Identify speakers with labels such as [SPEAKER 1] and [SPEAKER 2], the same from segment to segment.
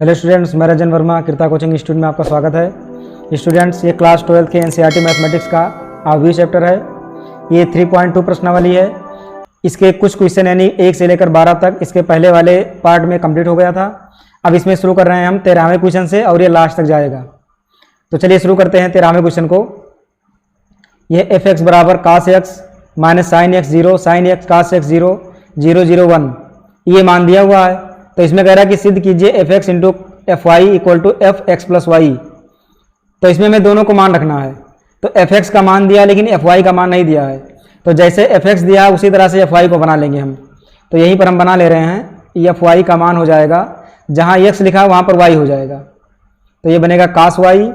[SPEAKER 1] Hello students, मैं रजन वर्मा कृता coaching institute में आपका स्वागत है। स्टूडेंट्स, ये क्लास 12 के एनसीईआरटी मैथमेटिक्स का आठवीं चैप्टर है। ये 3.2 प्रश्नावली है। इसके कुछ क्वेश्चन यानी 1 से लेकर 12 तक इसके पहले वाले पार्ट में कंप्लीट हो गया था। अब इसमें शुरू कर रहे हैं हम 13वें क्वेश्चन से और ये लास्ट तक जाएगा। तो चलिए शुरू करते हैं 13वें क्वेश्चन को। ये एफ एक्स बराबर cos X minus sine X 0 sine x cos X 0 0 0 1 ये मान दिया हुआ है। तो इसमें कह रहा है कि सिद्ध कीजिए f x into f y equal to f x plus y. तो इसमें हमें दोनों को मान रखना है। तो एफ एक्स का मान दिया लेकिन एफ वाई का मान नहीं दिया है। तो जैसे एफ एक्स दिया है उसी तरह से एफ वाई को बना लेंगे हम। तो यहीं पर हम बना ले रहे हैं। एफ वाई का मान हो जाएगा, जहाँ एक्स लिखा है वहाँ पर वाई हो जाएगा। तो ये बनेगा कास वाई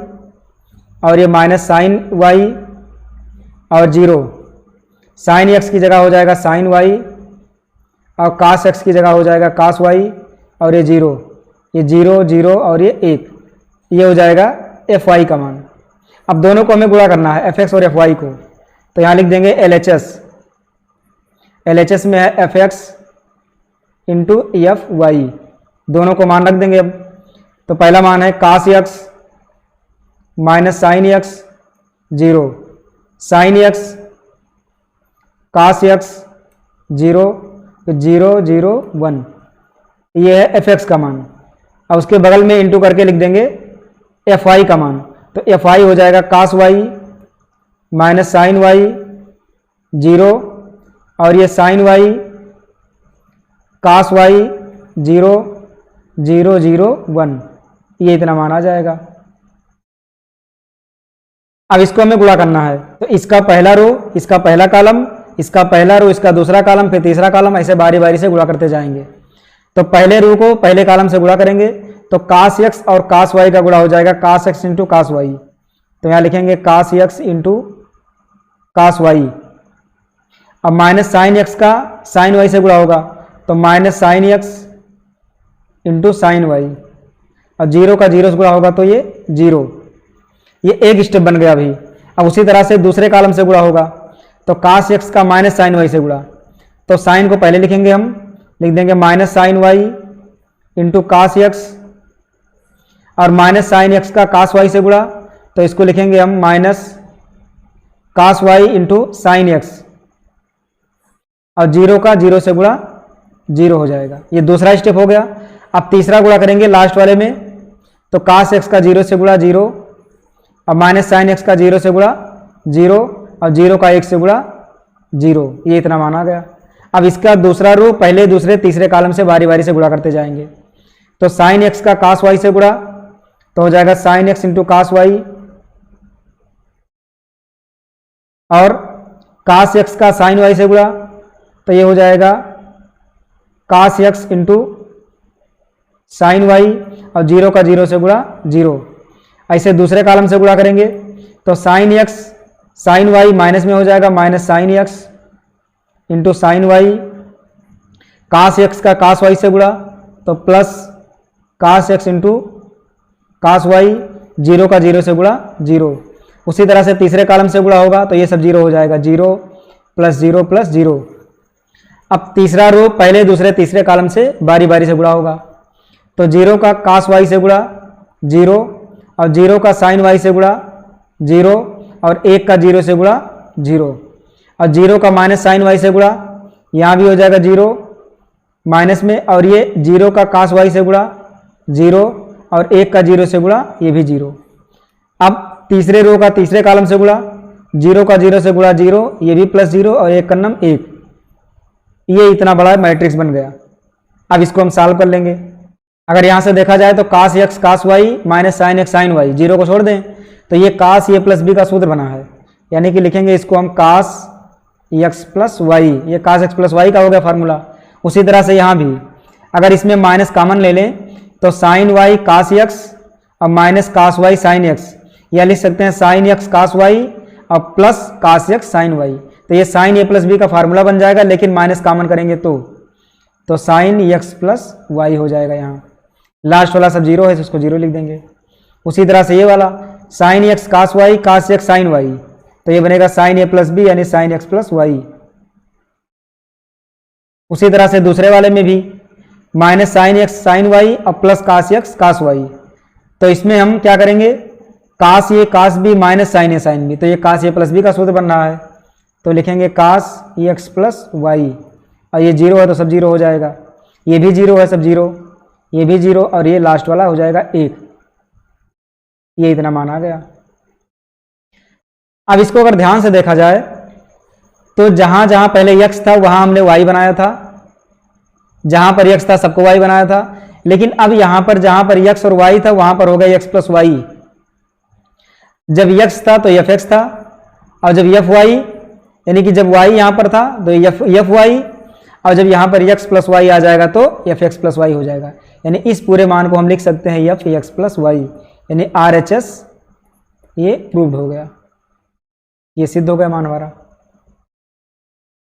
[SPEAKER 1] और ये माइनस साइन वाई और 0 साइन एक्स की जगह हो जाएगा साइन वाई और कास एक्स की जगह हो जाएगा कास वाई और ये 0 0 और ये 1 ये हो जाएगा एफ वाई का मान। अब दोनों को हमें गुणा करना है एफ एक्स और एफ वाई को। तो यहाँ लिख देंगे एल एच एस में है f x into f y. दोनों को मान रख देंगे अब। तो पहला मान है cos X minus sine X 0 sine x cos X 0 0 0 1 ये है एफ एक्स का मान। अब उसके बगल में इंटू करके लिख देंगे एफ वाई का मान। तो एफ वाई हो जाएगा कास वाई माइनस साइन वाई 0 और ये साइन वाई कास वाई 0 0 0 1 ये इतना मान आ जाएगा। अब इसको हमें गुणा करना है। तो इसका पहला रो, इसका पहला कॉलम, इसका पहला रो, इसका दूसरा कॉलम, फिर तीसरा कॉलम, ऐसे बारी बारी से गुणा करते जाएंगे। तो पहले रो को पहले कॉलम से गुणा करेंगे। तो कास एक्स और कास वाई का गुणा हो जाएगा cos x into cos y. तो यहाँ लिखेंगे cos x into cos y. अब माइनस साइन एक्स का साइन वाई से गुणा होगा तो minus sine x into sine y. और 0 का 0 से गुणा होगा तो ये 0। ये एक स्टेप बन गया अभी। अब उसी तरह से दूसरे कॉलम से गुणा होगा तो कास एक्स का माइनस साइन वाई से गुणा। तो साइन को पहले लिखेंगे हम, लिख देंगे minus sine y into cos x और माइनस साइन एक्स का कास वाई से गुणा। तो इसको लिखेंगे हम minus cos y into sine x और 0 का 0 से गुणा 0 हो जाएगा। ये दूसरा स्टेप हो गया। अब तीसरा गुणा करेंगे लास्ट वाले में। तो कास एक्स का 0 से गुणा 0 और माइनस साइन एक्स का 0 से गुणा 0 और 0 का 1 से गुणा 0 ये इतना मान आ गया। अब इसका दूसरा रो पहले दूसरे तीसरे कॉलम से बारी बारी से गुणा करते जाएंगे। तो साइन एक्स का कास वाई से गुणा तो हो जाएगा sine x into cos y और कास एक्स का साइन वाई से गुणा तो ये हो जाएगा cos x into sine y और 0 का 0 से गुणा 0। ऐसे दूसरे कॉलम से गुणा करेंगे तो sine x sine Y minus में हो जाएगा minus sine x into sine Y. Cos x का कास वाई से गुणा तो plus cos x into cos Y 0 का 0 से गुणा 0। उसी तरह से तीसरे कॉलम से गुणा होगा तो ये सब 0 हो जाएगा 0 प्लस 0 प्लस 0। अब तीसरा रो पहले दूसरे तीसरे कॉलम से बारी बारी से गुणा होगा। तो 0 का कास वाई से गुणा 0 और 0 का साइन वाई से गुणा 0 और 1 का 0 से गुणा 0 और 0 का माइनस साइन वाई से गुणा यहाँ भी हो जाएगा 0 माइनस में और ये 0 का कास वाई से गुणा 0 और 1 का 0 से गुणा ये भी 0। अब तीसरे रो का तीसरे कॉलम से गुणा 0 का 0 से गुणा 0 ये भी प्लस 0 और 1 का नम 1 ये इतना बड़ा मैट्रिक्स बन गया। अब इसको हम सॉल्व कर लेंगे। अगर यहाँ से देखा जाए तो cos x cos Y minus sine x sine Y 0 को छोड़ दें तो ये कास ए प्लस बी का सूत्र बना है। यानी कि लिखेंगे इसको हम कास एक्स प्लस वाई। ये कास एक्स प्लस वाई का हो गया फार्मूला। उसी तरह से यहाँ भी अगर इसमें माइनस कॉमन ले लें तो साइन वाई कास एक्स और minus cos y sine x या लिख सकते हैं साइन एक्स कास वाई और plus cos x sine y. तो ये साइन ए प्लस बी का फार्मूला बन जाएगा लेकिन माइनस कॉमन करेंगे तो साइन एक्स प्लस वाई हो जाएगा। यहाँ लास्ट वाला सब 0 है तो उसको 0 लिख देंगे। उसी तरह से ये वाला sine x cos x sine y तो ये बनेगा साइन ए प्लस बी यानी साइन एक्स प्लस वाई। उसी तरह से दूसरे वाले में भी minus sine x sine y और plus cos x cos y. तो इसमें हम क्या करेंगे, cos a cos b minus sine a sine b, तो ये कास ए प्लस बी का सूत्र बन रहा है, तो लिखेंगे कास ए एक्स प्लस वाई, और ये जीरो है तो सब जीरो हो जाएगा, ये भी जीरो है सब जीरो, ये भी जीरो, और ये लास्ट वाला हो जाएगा 1। ये इतना मान आ गया। अब इसको अगर ध्यान से देखा जाए तो जहां जहां पहले x था वहां हमने y बनाया था, जहां पर x था सबको y बनाया था, लेकिन अब यहां पर जहां पर x और y था वहां पर हो गया x प्लस वाई। जब x था तो fx था, और जब fy यानी कि जब y यहां पर था तो fy, और जब यहां पर x प्लस वाई आ जाएगा तो fx प्लस वाई हो जाएगा। यानी इस पूरे मान को हम लिख सकते हैं f(x प्लस वाई), यानी RHS ये प्रूव्ड हो गया, ये सिद्ध हो गया मान हमारा।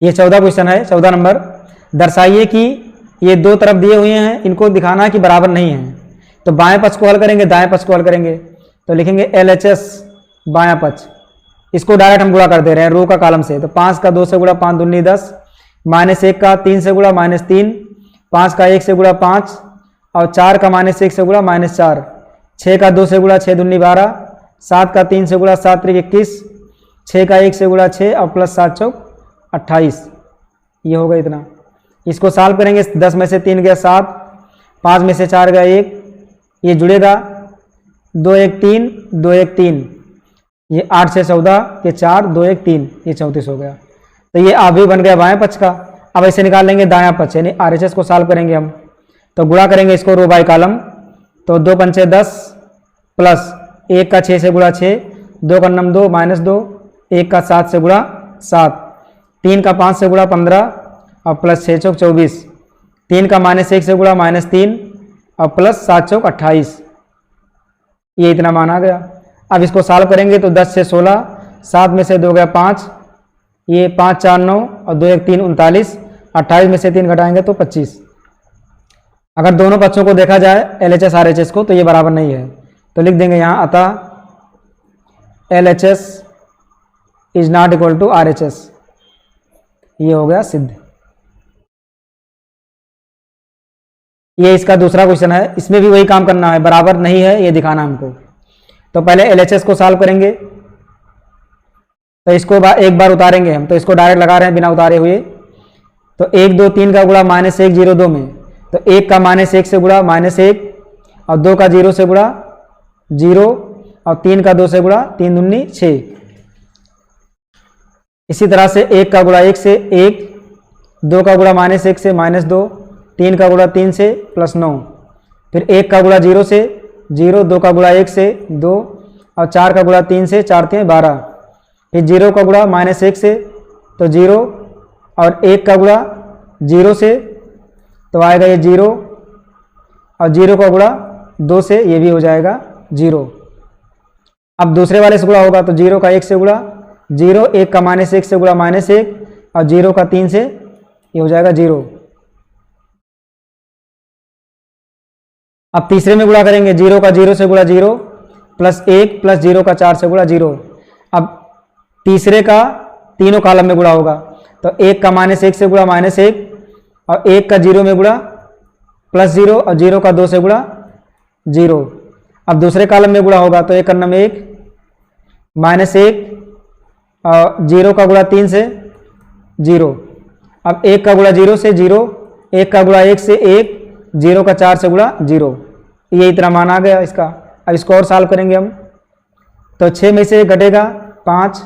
[SPEAKER 1] ये 14 क्वेश्चन है। 14 नंबर, दर्शाइए कि ये दो तरफ दिए हुए हैं, इनको दिखाना है कि बराबर नहीं है। तो बाएं पक्ष को हल करेंगे, दाएं पक्ष को हल करेंगे, तो लिखेंगे LHS बायां पक्ष, इसको डायरेक्ट हम गुणा कर दे रहे हैं रो का कॉलम से। तो 5 का 2 से गुणा 5 दूनी 10, -1 का 3 से गुणा -3, 5 का 1 से गुणा 5, और 4 का -1 से गुणा -4, 6 का 2 से गुणा 6 दूनी 12, 7 का 3 से गुणा 7 त्रिक 21, 6 का 1 से गुणा 6 और प्लस 7 चौक 28। ये होगा इतना। इसको सॉल्व करेंगे, 10 में से 3 गया 7, 5 में से 4 गया 1, ये जुड़ेगा 2 1 3 2 1 3, ये 8 से 14, ये 4 2 1 3, ये 34 हो गया। तो ये भी बन गया बाएं पक्ष का। अब ऐसे निकाल लेंगे दायां पक्ष, यानी RHS को सॉल्व करेंगे हम, तो गुणा करेंगे इसको रो बाय कॉलम। तो 2 पंचे 10 प्लस 1 का 6 से गुणा 6, 2 का 9 2 -2, 1 का 7 से गुणा 7, 3 का 5 से गुणा 15 और प्लस 6 चौक 24, 3 का -1 से गुणा -3 और प्लस 7 चौक 28। ये इतना मान आ गया। अब इसको सॉल्व करेंगे तो 10 से 16, 7 में से 2 गया 5, ये 5 4 9 और 2 1 3 39, 28 में से 3 घटाएंगे तो 25। अगर दोनों पक्षों को देखा जाए LHS RHS को तो ये बराबर नहीं है, तो लिख देंगे यहाँ अतः LHS is not equal to RHS। ये हो गया सिद्ध। ये इसका दूसरा क्वेश्चन है, इसमें भी वही काम करना है, बराबर नहीं है ये दिखाना हमको। तो पहले LHS को सॉल्व करेंगे, तो इसको एक बार उतारेंगे हम, तो इसको डायरेक्ट लगा रहे हैं बिना उतारे हुए। तो 1 2 3 का गुणा -1 0 2 में, तो 1 का -1 से गुणा -1 और 2 का 0 से गुणा 0 और 3 का 2 से गुणा 3 दूनी 6। इसी तरह से 1 का गुणा 1 से 1, 2 का गुणा -1 से -2, 3 का गुणा 3 से +9, फिर 1 का गुणा 0 से 0, 2 का गुणा 1 से 2 और 4 का गुणा 3 से 4 3 12, फिर 0 का गुणा -1 से तो 0 और 1 का गुणा 0 से तो आएगा ये 0 और 0 का गुणा 2 से ये भी हो जाएगा 0। अब दूसरे वाले से गुणा होगा तो 0 का 1 से गुणा 0, 1 का -1 से गुणा -1 और 0 का 3 से ये हो जाएगा 0। अब तीसरे में गुणा करेंगे, 0 का 0 से गुणा 0 प्लस 1 प्लस 0 का 4 से गुणा 0। अब तीसरे का तीनों कॉलम में गुणा होगा, तो 1 का -1 से गुणा -1 और 1 का 0 में गुणा +0 और 0 का 2 से गुणा 0। अब दूसरे कॉलम में गुणा होगा तो 1 का 1 -1 और 0 का गुणा 3 से 0। अब 1 का गुणा 0 से 0, 1 का गुणा 1 से 1, 0 का 4 से गुणा 0। ये इतना मान आ गया इसका। अब इसको और सॉल्व करेंगे हम, तो 6 में से 1 घटेगा 5,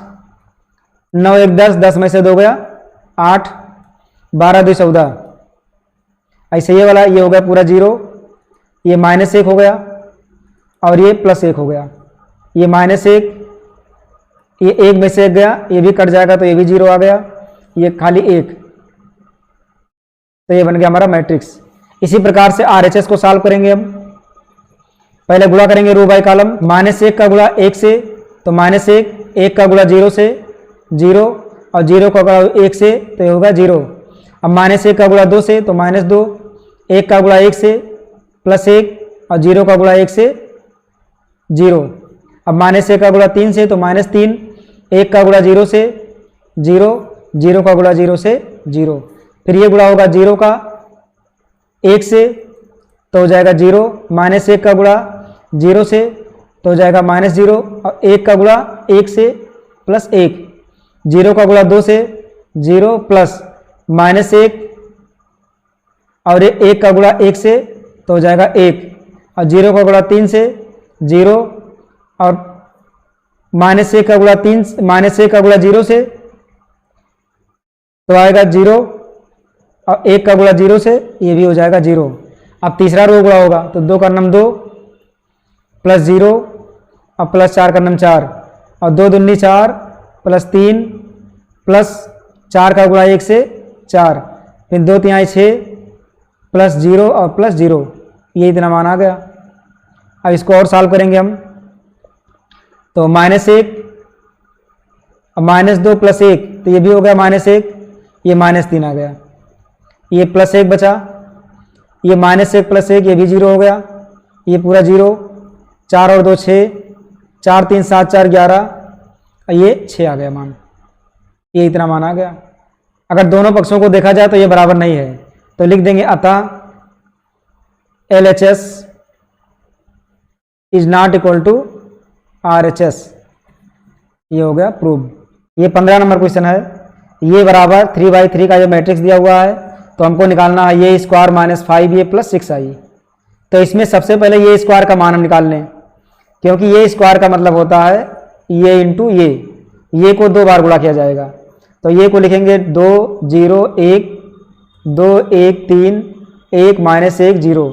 [SPEAKER 1] 9 1 10, 10 में से 2 गया 8, 12 2 14। ऐसे ये वाला ये हो गया पूरा 0, ये -1 हो गया और ये +1 हो गया, ये -1, ये 1 में से 1 गया, ये भी कट जाएगा तो ये भी 0 आ गया, ये खाली 1। तो ये बन गया हमारा मैट्रिक्स। इसी प्रकार से RHS को सॉल्व करेंगे हम। पहले गुणा करेंगे रो बाय कॉलम, -1 का गुणा 1 से तो -1, 1 का गुणा 0 से 0 और 0 का गुणा 1 से तो ये होगा 0। अब -1 का गुणा 2 से तो -2, 1 का गुणा 1 से +1 और 0 का गुणा 1 से 0। अब -1 का गुणा 3 से तो -3, 1 का गुणा 0 से 0, 0 का गुणा 0 से 0। फिर ये गुणा होगा 0 का 1 से तो हो जाएगा 0, माइनस 1 का गुणा 0 से तो हो जाएगा -0, और 1 का गुणा 1 से प्लस 1, 0 का गुणा 2 से 0 प्लस -1, और 1 का गुणा 1 से तो हो जाएगा 1, और 0 का गुणा 3 से 0, और -1 का गुणा 3, -1 का गुणा 0 से तो आएगा 0, और 1 का गुणा 0 से ये भी हो जाएगा 0। अब तीसरा रो गुणा होगा तो 2 का नम 2 प्लस 0 और प्लस 4 का नम 4, और 2 दूनी 4 प्लस 3 प्लस 4 का गुणा 1 से 4, फिर 2 तिहाई 6 प्लस 0 और प्लस 0, ये इतना मान आ गया। अब इसको और सॉल्व करेंगे हम, तो -1 और -2 प्लस 1 तो ये भी हो गया -1, ये -3 आ गया, ये प्लस 1 बचा, ये -1 प्लस 1 ये भी 0 हो गया, ये पूरा 0, 4 और 2 6, 4 3 7 4 11, और ये 6 आ गया मान, ये इतना मान आ गया। अगर दोनों पक्षों को देखा जाए तो ये बराबर नहीं है, तो लिख देंगे अतः LHS is not equal to RHS, ये हो गया प्रूव। ये 15 नंबर क्वेश्चन है, ये बराबर 3/3 का जो मैट्रिक्स दिया हुआ है तो हमको निकालना है ये स्क्वायर -5a प्लस 6i। तो इसमें सबसे पहले ये स्क्वायर का मान हम निकाल लें, क्योंकि ये स्क्वायर का मतलब होता है ये इंटू ये को 2 बार गुणा किया जाएगा। तो ये को लिखेंगे 2 0 1 2 1 3 1 -1 0,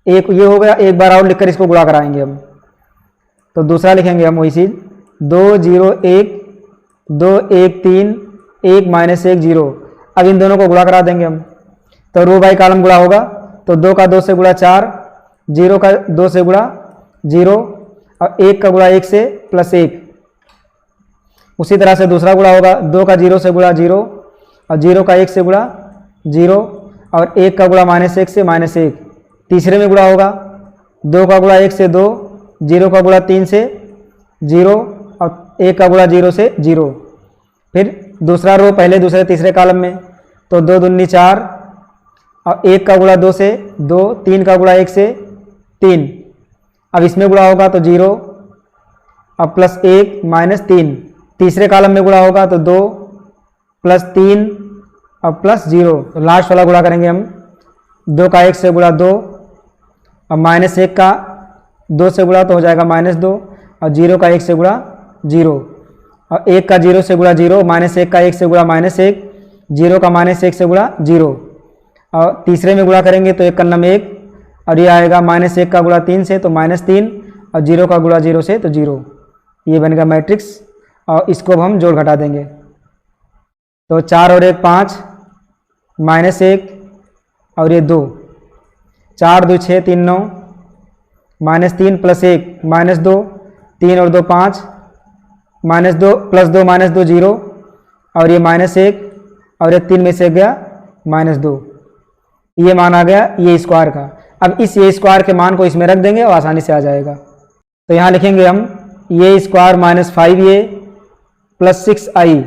[SPEAKER 1] एक ये हो गया, एक बार और लिखकर इसको गुणा कराएंगे हम। तो दूसरा लिखेंगे हम वही चीज़ 2 0 1 2 1 3 1 -1 0। अब इन दोनों को गुणा करा देंगे हम, तो रो बाई कॉलम गुणा होगा, तो 2 का 2 से गुणा 4, 0 का 2 से गुणा 0, और 1 का गुणा 1 से प्लस 1। उसी तरह से दूसरा गुणा होगा, 2 का 0 से गुणा 0, और 0 का 1 से गुणा 0, और 1 का गुणा -1 से -1। तीसरे में गुणा होगा, 2 का गुणा 1 से 2, 0 का गुणा 3 से 0, और 1 का गुणा 0 से 0। फिर दूसरा रो पहले दूसरे तीसरे कॉलम में, तो 2 दूनी 4, और 1 का गुणा 2 से 2, 3 का गुणा 1 से 3। अब इसमें गुणा होगा तो 0 और प्लस 1 -3। तीसरे कॉलम में गुणा होगा तो 2 प्लस 3 और प्लस 0। तो लास्ट वाला गुणा करेंगे हम, 2 का 1 से गुणा 2, और -1 का 2 से गुणा तो हो जाएगा -2, और 0 का 1 से गुणा 0, और 1 का 0 से गुणा 0, -1 का 1 से गुणा -1, 0 का -1 से गुणा 0, और तीसरे में गुणा करेंगे तो 1 का नम 1, और ये आएगा -1 का गुणा 3 से तो -3, और 0 का गुणा 0 से तो 0। ये बन गया मैट्रिक्स, और इसको हम जोड़ घटा देंगे, तो 4 और 1 5, -1 और ये 2, 4 2 6 3 9, -3 प्लस 1 -2, 3 और 2 5, -2 प्लस 2 -2 0, और ये -1, और ये 3 में से गया -2। ये मान आ गया ये स्क्वायर का। अब इस ये स्क्वायर के मान को इसमें रख देंगे और आसानी से आ जाएगा। तो यहाँ लिखेंगे हम ये स्क्वायर -5a प्लस 6i,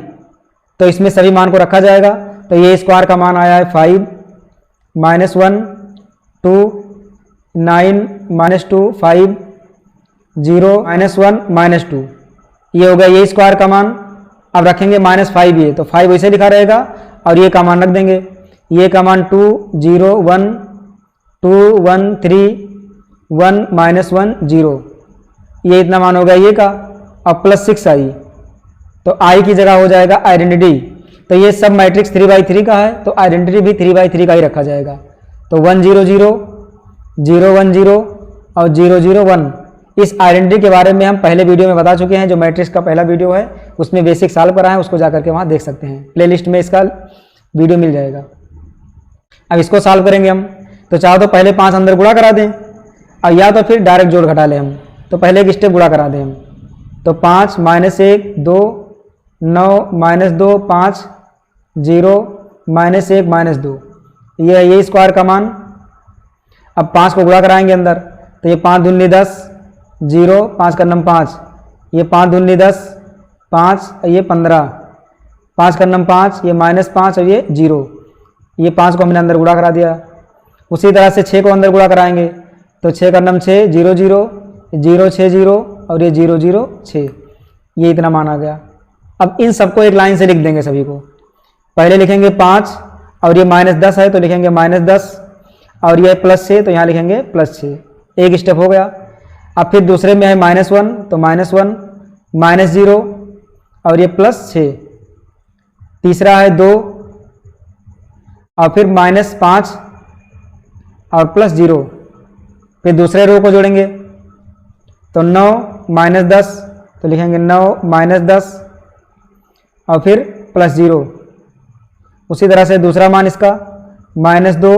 [SPEAKER 1] तो इसमें सभी मान को रखा जाएगा। तो ये स्क्वायर का मान आया है 5 -1 2 9 -2 5 0 -1 -2, ये हो गया ये स्क्वायर का मान। अब रखेंगे -5a, तो 5 वैसे लिखा रहेगा, और ये का मान रख देंगे, ये का मान 2 0 1 2 1 3 1 -1 0, ये इतना मान हो गया ये का। अब प्लस 6i, तो i की जगह हो जाएगा आइडेंटिटी। तो ये सब मैट्रिक्स 3/3 का है, तो आइडेंटिटी भी 3/3 का ही रखा जाएगा। तो 1 0 0 0 1 0 और 0 0 1। इस आइडेंटिटी के बारे में हम पहले वीडियो में बता चुके हैं, जो मैट्रिक्स का पहला वीडियो है उसमें बेसिक सॉल्व करा है, उसको जाकर के वहाँ देख सकते हैं, प्लेलिस्ट में इसका वीडियो मिल जाएगा। अब इसको सॉल्व करेंगे हम, तो चाहो तो पहले 5 अंदर गुणा करा दें, और या तो फिर डायरेक्ट जोड़ घटा लें हम। तो पहले एक स्टेप गुणा करा दें हम, तो 5 -1 2 9 -2 5 0 -1 -2, ये है ये स्क्वायर का मान। अब 5 को गुणा कराएंगे अंदर, तो ये 5 दूनी 10 0, 5 का नम 5, ये 5 दूनी 10 5, ये 15, 5 का नम 5, ये -5 और ये 0, ये 5 को हमने अंदर गुणा करा दिया। उसी तरह से 6 को अंदर गुणा कराएंगे तो 6 का नम 6, 0 0 0 6 0 और ये 0 0 6, ये इतना मान आ गया। अब इन सबको एक लाइन से लिख देंगे सभी को। पहले लिखेंगे 5 और ये -10 है तो लिखेंगे -10 और ये +6 तो यहाँ लिखेंगे +6, एक स्टेप हो गया। अब फिर दूसरे में है -1 तो -1 -0 और ये +6, तीसरा है 2 और फिर -5 और +0, फिर दूसरे रो को जोड़ेंगे तो 9 -10 तो लिखेंगे 9 -10 और फिर +0। उसी तरह से दूसरा मान इसका -2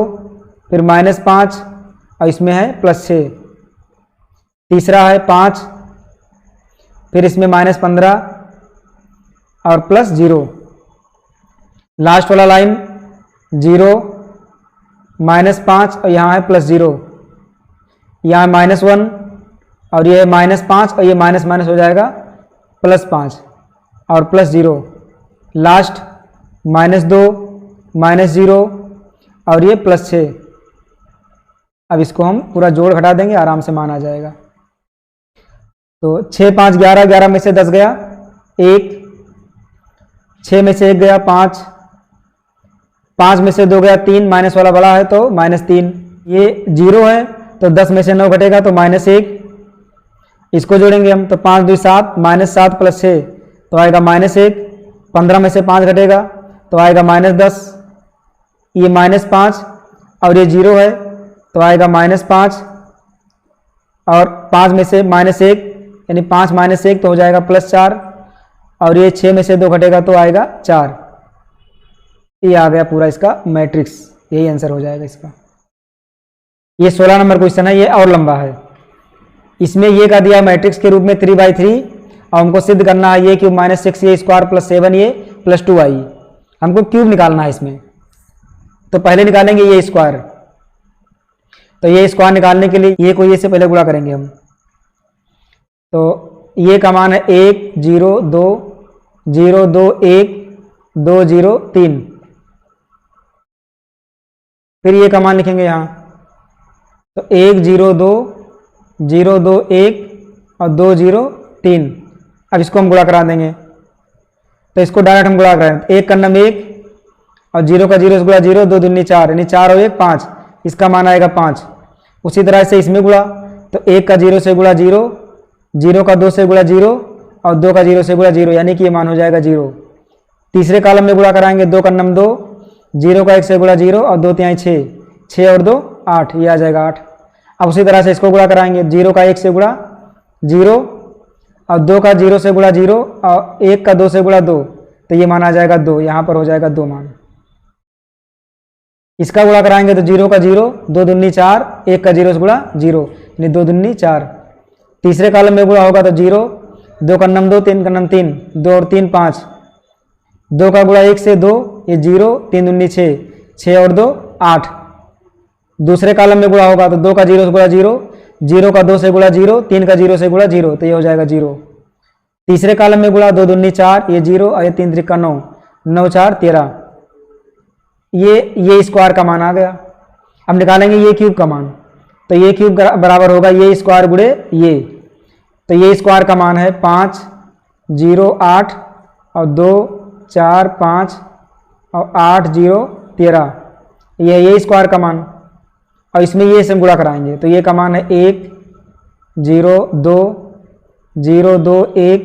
[SPEAKER 1] फिर -5 और इसमें है +6, तीसरा है 5 फिर इसमें -15 और +0, लास्ट वाला लाइन 0 -5 और यहाँ है +0, यहाँ -1 और ये -5 और ये माइनस माइनस हो जाएगा +5 और +0, लास्ट -2 -0 और ये +6। अब इसको हम पूरा जोड़ घटा देंगे, आराम से मान आ जाएगा। तो 6 5 11, 11 में से 10 गया 1, 6 में से 1 गया 5, 5 में से 2 गया 3, माइनस वाला बड़ा है तो -3, ये 0 है तो 10 में से 9 घटेगा तो -1, इसको जोड़ेंगे हम तो 5 2 7, -7 + 6 तो आएगा -1, 15 में से 5 घटेगा तो आएगा -10, ये -5 और ये 0 है तो आएगा -5 और 5 में से -1 यानी 5 - 1 तो हो जाएगा +4 और ये 6 में से 2 घटेगा तो आएगा 4। ये आ गया पूरा इसका मैट्रिक्स, यही आंसर हो जाएगा इसका। ये 16 नंबर क्वेश्चन है, ये और लंबा है। इसमें ये का दिया मैट्रिक्स के रूप में 3/3 और हमको सिद्ध करना है ये क्यूब -6a² + 7a + 2i। हमको क्यूब निकालना है इसमें, तो पहले निकालेंगे ये स्क्वायर। तो ये स्क्वायर निकालने के लिए ये को ये से पहले गुणा करेंगे हम। तो ये का मान है 1 0 2 0 2 1 2 0 3, फिर ये का मान लिखेंगे यहाँ तो 1 0 2 0 2 1 और 2 0 3। अब इसको हम गुणा करा देंगे, तो इसको डायरेक्ट हम गुणा करें, 1 का नम 1 और 0 का 0 से गुणा 0, 2 दूनी 4 यानी 4 और 1 5, इसका मान आएगा 5। उसी तरह से इसमें गुणा तो 1 का 0 से गुणा 0, 0 का 2 से गुणा 0 और 2 का 0 से गुणा 0 यानी कि ये मान हो जाएगा 0। तीसरे कॉलम में गुणा कराएंगे 2 का नम 2, 0 का 1 से गुणा 0 और 2 3 6, 6 और 2 8, ये आ जाएगा 8। अब उसी तरह से इसको गुणा कराएंगे 0 का 1 से गुणा 0 और 2 का 0 से गुणा 0 और 1 का 2 से गुणा 2, तो ये मान आ जाएगा 2, यहाँ पर हो जाएगा 2 मान। इसका गुणा कराएंगे तो 0 का 0, 2 दूनी 4, 1 का 0 से गुणा 0 यानी 2 दूनी 4। तीसरे कॉलम में गुणा होगा तो 0, 2 का नम 2, 3 का नम 3, 2 और 3 5, 2 का गुणा 1 से 2 ये 0, 3 दूनी 6, 6 और 2 8। दूसरे कॉलम में गुणा होगा तो 2 का 0 से गुणा 0, 0 का 2 से गुणा 0, 3 का 0 से गुणा 0 तो ये हो जाएगा 0। तीसरे कॉलम में गुणा 2 दूनी 4 ये 0 और ये 3 3 का 9, 9 4 13, ये स्क्वायर का मान आ गया। अब निकालेंगे ये क्यूब का मान, तो ये क्यूब बराबर होगा ये स्क्वायर गुणे ये, तो ये स्क्वायर का मान है 5 0 8 और 2 4 5 और 8 0 13, ये स्क्वायर का मान। और इसमें ये से हम गुणा कराएंगे तो ये का मान है 1 0 2 0 2 1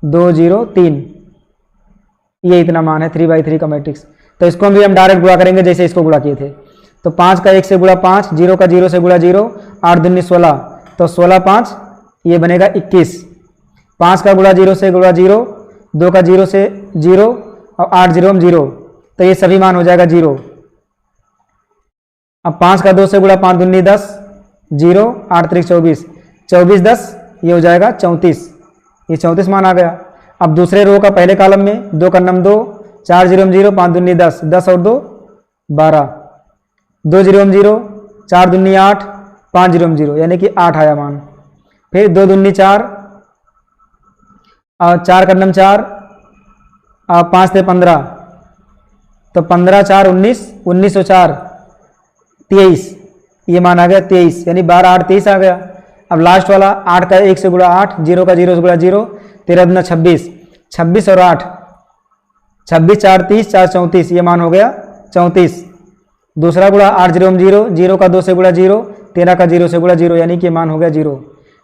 [SPEAKER 1] 2 0 3, ये इतना मान है 3/3 का मैट्रिक्स। तो इसको भी हम डायरेक्ट गुणा करेंगे जैसे इसको गुणा किए थे। तो 5 का 1 से गुणा 5, 0 का 0 से गुणा 0, 8 दूनी 16 तो 16 5 ये बनेगा 21। 5 का गुणा 0 से गुणा 0, 2 का 0 से 0 और 8 0 0, तो ये सभी मान हो जाएगा 0। अब 5 का 2 से गुणा 5 दूनी 10, 0 8 3 24, 24 10 ये हो जाएगा 34, ये 34 मान आ गया। अब दूसरे रो का पहले कॉलम में 2 का नम 2, 4 0 0 5 दूनी 10, 10 और 2 12, 2 0 0 4 दूनी 8, 5 0 0 यानी कि 8 आया मान। फिर 2 दूनी 4 और 4 का नम 4 और 5 से 15 तो 15 4 19, 19 और 4 23, ये मान आ गया 23, यानी 12 8 23 आ गया। अब लास्ट वाला 8 का 1 से गुणा 8, 0 का 0 से गुणा 0, 13 दूना 26, 26 और 8, 26 4 30, 4 34, ये मान हो गया 34। दूसरा गुणा 8 0 0, 0 का 2 से गुणा 0, 13 का 0 से गुणा 0, यानी कि मान हो गया 0।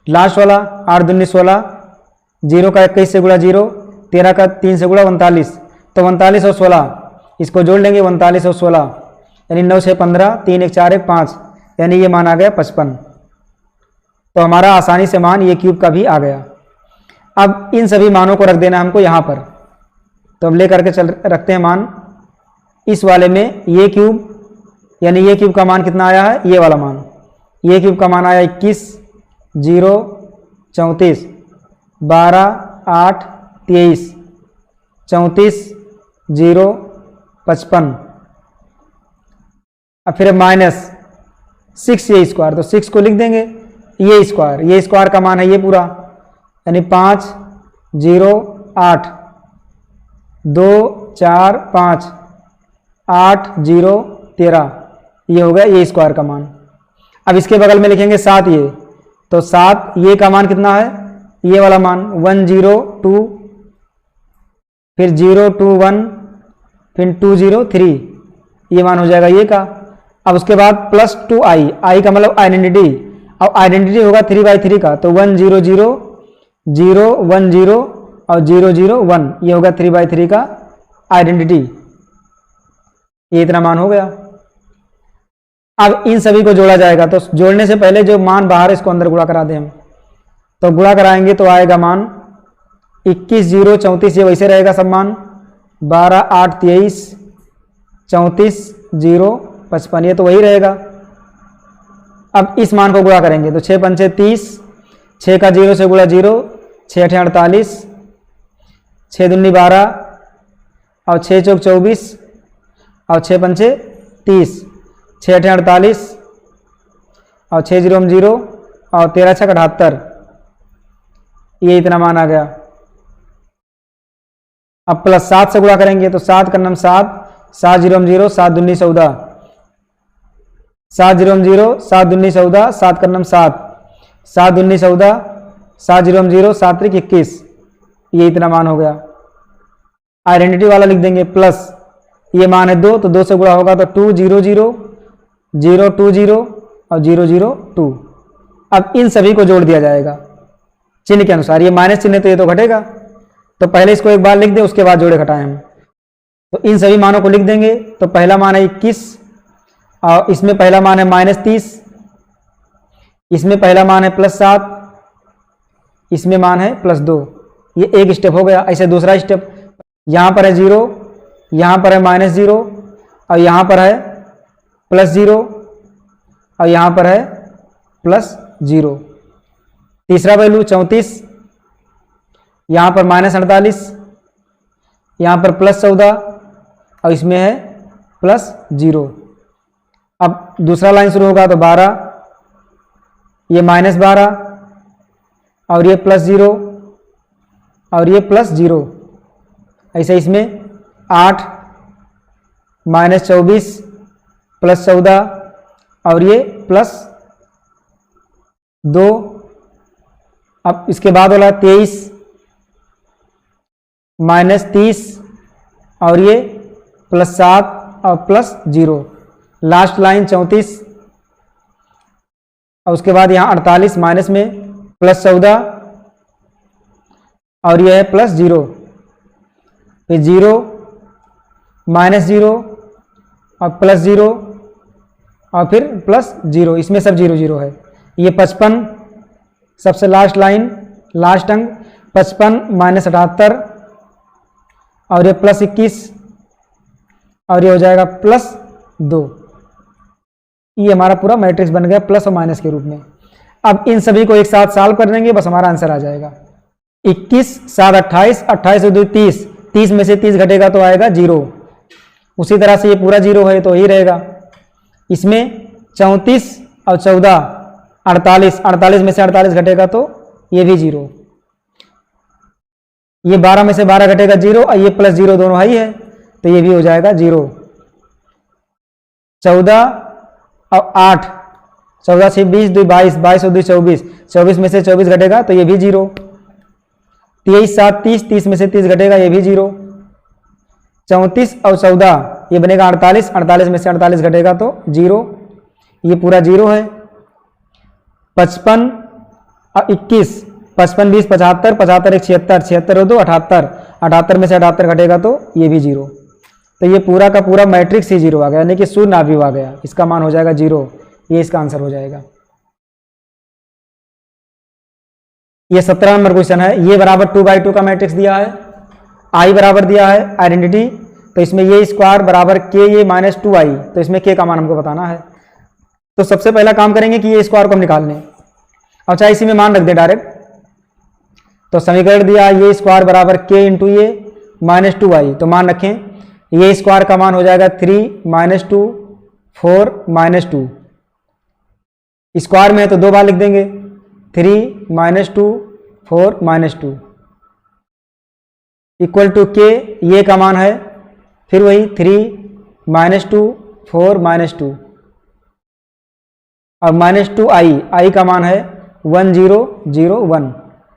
[SPEAKER 1] लास्ट वाला 8 दूनी 16, 0 का 21 से गुणा 0, 13 का 3 से गुणा 39, तो 39 और 16 इसको जोड़ लेंगे, 39 और 16 यानी 9 6 15, 3 1 4 1 5, यानी ये मान आ गया 55। तो हमारा आसानी से मान ये क्यूब का भी आ गया। अब इन सभी मानों को रख देना हमको यहाँ पर, तो हम ले करके चल रखते हैं मान इस वाले में। ये क्यूब यानी ये क्यूब का मान कितना आया है, ये वाला मान, ये क्यूब का मान आया 21 0 34, 12 8 23, 34 0 55। अब फिर माइनस 6 ये स्क्वायर, तो 6 को लिख देंगे, ये स्क्वायर का मान है ये पूरा, यानी 5 0 8 2 4 5 8 0 13, ये हो गया ये स्क्वायर का मान। अब इसके बगल में लिखेंगे 7 ये, तो 7 ये का मान कितना है, ये वाला मान 1 0 2, फिर 0 2 1, फिर 2 0 3, ये मान हो जाएगा ये का। अब उसके बाद प्लस 2i, आई का मतलब आइडेंटिटी, अब आइडेंटिटी होगा 3/3 का, तो 1 0 0 0 1 0 और 0 0 1, ये होगा 3/3 का आइडेंटिटी, ये इतना मान हो गया। अब इन सभी को जोड़ा जाएगा, तो जोड़ने से पहले जो मान बाहर इसको अंदर गुणा करा दें हम, तो गुणा कराएंगे तो आएगा मान 21 0 34, ये वैसे रहेगा सब मान, 12 8 23, 34 0 55, ये तो वही रहेगा। अब इस मान को गुणा करेंगे तो 6 पंचे 30, 6 का 0 से गुणा 0, 6 8 48, 6 दूनी 12 और 6 चौक 24 और 6 पंचे 30, 6 8 48 और 6 0 0 और 13 6 78, ये इतना मान आ गया। अब प्लस 7 से गुणा करेंगे तो 7 का नाम 7, 7 0 0 7 दूनी 14, 7 0 0 7 दूनी 14, 7 का नाम 7, 7 दूनी 14, 7 0 0 7 3 21, ये इतना मान हो गया। आइडेंटिटी वाला लिख देंगे प्लस, ये मान है 2, तो 2 से गुणा होगा तो 2 0 0 0 2 0 और 0 0 2। अब इन सभी को जोड़ दिया जाएगा चिन्ह के अनुसार, ये माइनस चिन्ह है तो ये तो घटेगा, तो पहले इसको एक बार लिख दें उसके बाद जोड़े घटाएं हम। तो इन सभी मानों को लिख देंगे, तो पहला मान है 21 और इसमें पहला मान है -30, इसमें पहला मान है +7, इसमें मान है +2, ये एक स्टेप हो गया। ऐसे दूसरा स्टेप, यहाँ पर है 0, यहाँ पर है -0 और यहाँ पर है +0 और यहाँ पर है +0। तीसरा वैल्यू 34, यहाँ पर -48, यहाँ पर +14 और इसमें है +0। अब दूसरा लाइन शुरू होगा तो 12, ये -12 और ये +0 और ये +0, ऐसे इसमें 8 -24 +14 और ये +2। अब इसके बाद वाला 23 -30 और ये +7 और +0, लास्ट लाइन 34 और उसके बाद यहाँ 48 माइनस में +14 और ये है +0, फिर 0 -0 और +0 और फिर +0, इसमें सब 0 0 है। ये 55 सबसे लास्ट लाइन, लास्ट अंक 55 -78 और ये +21 और ये हो जाएगा +2। ये हमारा पूरा मैट्रिक्स बन गया प्लस और माइनस के रूप में। अब इन सभी को एक साथ सॉल्व कर देंगे, बस हमारा आंसर आ जाएगा। 21 7 28, 28 से 2 30, 30 में से 30 घटेगा तो आएगा 0। उसी तरह से ये पूरा 0 है तो यही रहेगा। इसमें 34 और 14 48, 48 में से 48 घटेगा तो ये भी 0। ये 12 में से 12 घटेगा 0 और ये +0 दोनों हाई है तो ये भी हो जाएगा 0। 14 अब 8, 14 6 20 2 22, 22 और 2 24, 24 में से 24 घटेगा तो ये भी 0। 23 7 30, 30 में से 30 घटेगा ये भी 0। 34 और 14 ये बनेगा 48, 48 में से 48 घटेगा तो 0, ये पूरा 0 है। 55 और 21, 55 20 75, 75 1 76, 76 और 2 78, 78 में से 78 घटेगा तो ये भी 0। तो ये पूरा का पूरा मैट्रिक्स ही 0 आ गया, यानी कि शून्य अवयव आ गया, इसका मान हो जाएगा 0। ये इसका आंसर हो जाएगा। ये 17 नंबर क्वेश्चन है। ये बराबर 2/2 का मैट्रिक्स दिया है, आई बराबर दिया है आइडेंटिटी, तो इसमें ये स्क्वायर बराबर के ये माइनस 2i, तो इसमें के का मान हमको बताना है। तो सबसे पहला काम करेंगे कि ये स्क्वायर को हम निकाल लें, और चाहे इसी में मान रख दें डायरेक्ट। तो समीकरण दिया ये स्क्वायर बराबर के इंटू ये माइनस 2i, तो मान रखें ये स्क्वायर का मान हो जाएगा 3 - 2 4 - 2, स्क्वायर में है तो 2 बार लिख देंगे, 3 - 2 4 - 2 इक्वल टू के, ये का मान है फिर वही 3 - 2 4 - 2 और -2i, i का मान है 1 0 0 1।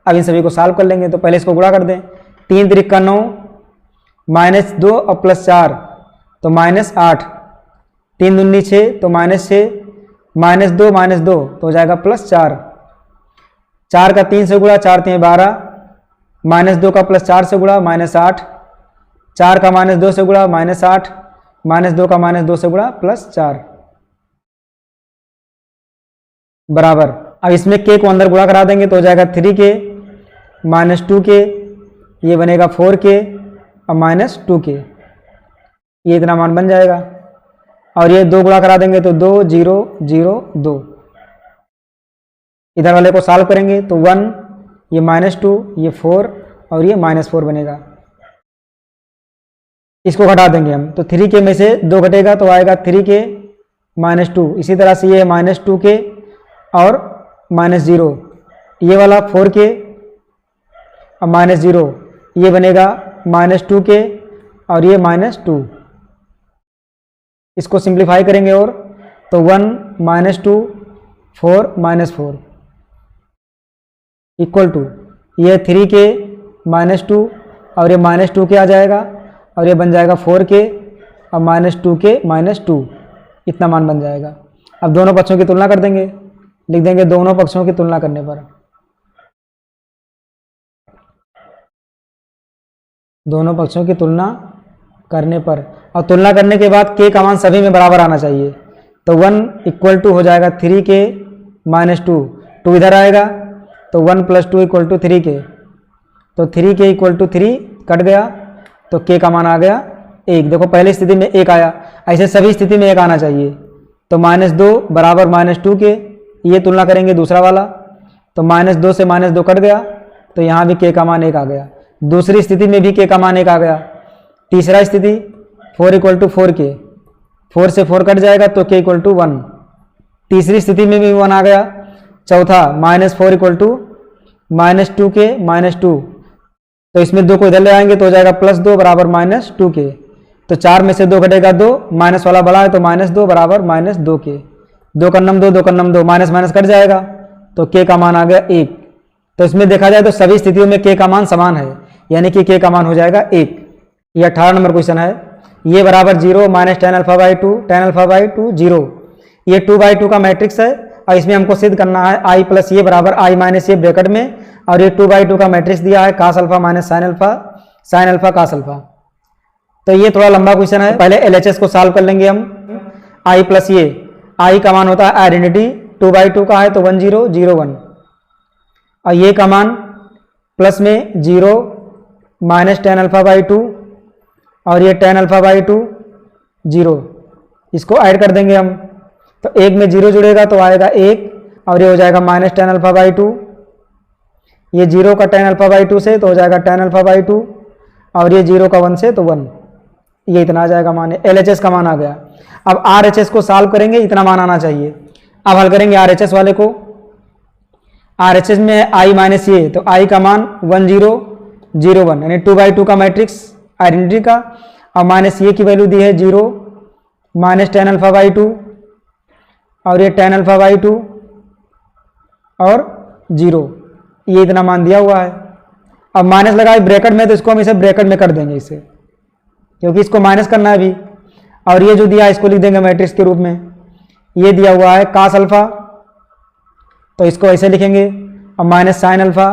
[SPEAKER 1] अब इन सभी को सॉल्व कर लेंगे, तो पहले इसको गुणा कर दें, 3 त्रिक का 9 -2 और +4 तो -8, 3 दूनी 6 तो -6, -2 -2 तो हो जाएगा +4, 4 का 3 से गुणा 4 3 12, -2 का +4 से गुणा -8, 4 का -2 से गुणा -8, -2 का -2 से गुणा +4 बराबर। अब इसमें के को अंदर गुणा करा देंगे तो हो जाएगा 3k -2k, ये बनेगा 4k और -2k, ये इतना मान बन जाएगा। और ये 2 गुणा करा देंगे तो 2 0 0 2, इधर वाले को सॉल्व करेंगे तो 1, ये -2, ये 4 और ये -4 बनेगा। इसको घटा देंगे हम, तो 3k में से 2 घटेगा तो आएगा 3k -2। इसी तरह से ये -2k और -0, ये वाला 4k और -0, ये बनेगा -2k और ये -2। इसको सिंप्लीफाई करेंगे और तो 1 -2 4 -4 इक्वल टू ये 3k -2 और ये -2k आ जाएगा और ये बन जाएगा 4k और -2k -2, इतना मान बन जाएगा। अब दोनों पक्षों की तुलना कर देंगे, लिख देंगे दोनों पक्षों की तुलना करने पर, दोनों पक्षों की तुलना करने पर, और तुलना करने के बाद के का मान सभी में बराबर आना चाहिए। तो 1 इक्वल टू हो जाएगा 3k -2, 2 इधर आएगा तो 1 + 2 = 3k, तो 3k = 3 कट गया तो k का मान आ गया 1। देखो पहली स्थिति में 1 आया, ऐसे सभी स्थिति में 1 आना चाहिए। तो -2 बराबर -2k, ये तुलना करेंगे दूसरा वाला, तो -2 से -2 कट गया तो यहाँ भी k का मान 1 आ गया। दूसरी स्थिति में भी k का मान 1 आ गया। तीसरा स्थिति 4 = 4k, 4 से 4 कट जाएगा तो k = 1। तीसरी स्थिति में भी 1 आ गया। चौथा -4 = -2k -2, तो इसमें 2 को इधर ले आएंगे तो हो जाएगा +2 बराबर -2k, तो 4 में से 2 घटेगा 2, माइनस वाला बड़ा है तो -2 बराबर -2k, 2 का नम 2, 2 का नम 2, माइनस माइनस कट जाएगा तो k का मान आ गया 1। तो इसमें देखा जाए तो सभी स्थितियों में k का मान समान है, यानी कि k का मान हो जाएगा 1। ये 18 नंबर क्वेश्चन है। ये बराबर 0 - tan α/2 tan α/2 0, ये 2/2 का मैट्रिक्स है और इसमें हमको सिद्ध करना है i + ये बराबर i - ये ब्रैकेट में, और ये 2/2 का मैट्रिक्स दिया है cos α - sin α cos α। तो ये थोड़ा लंबा क्वेश्चन है, पहले LHS को सॉल्व कर लेंगे हम। i + ये i का मान होता है आइडेंटिटी, 2/2 का है तो 1 0 0 1, और ये का मान प्लस में 0 - tan α/2 और ये tan α/2 0, इसको ऐड कर देंगे हम, तो 1 में 0 जुड़ेगा तो आएगा 1 और ये हो जाएगा -tan α/2, ये 0 का tan α/2 से तो हो जाएगा tan α/2 और ये 0 का 1 से तो 1, ये इतना आ जाएगा मान। LHS का मान आ गया। अब RHS को सॉल्व करेंगे, इतना मान आना चाहिए। अब हल करेंगे RHS वाले को। RHS में i - ये, तो i का मान 1 0 0 1, यानी 2/2 का मैट्रिक्स आइडेंटिटी का, और माइनस ये की वैल्यू दी है 0 - tan α/2 और ये tan अल्फा बाई 2 और 0, ये इतना मान दिया हुआ है। अब माइनस लगाए ब्रैकेट में, तो इसको हम इसे ब्रैकेट में कर देंगे इसे, क्योंकि इसको माइनस करना है अभी। और ये जो दिया है इसको लिख देंगे मैट्रिक्स के रूप में। ये दिया हुआ है कास अल्फा, तो इसको ऐसे लिखेंगे, और माइनस साइन अल्फा,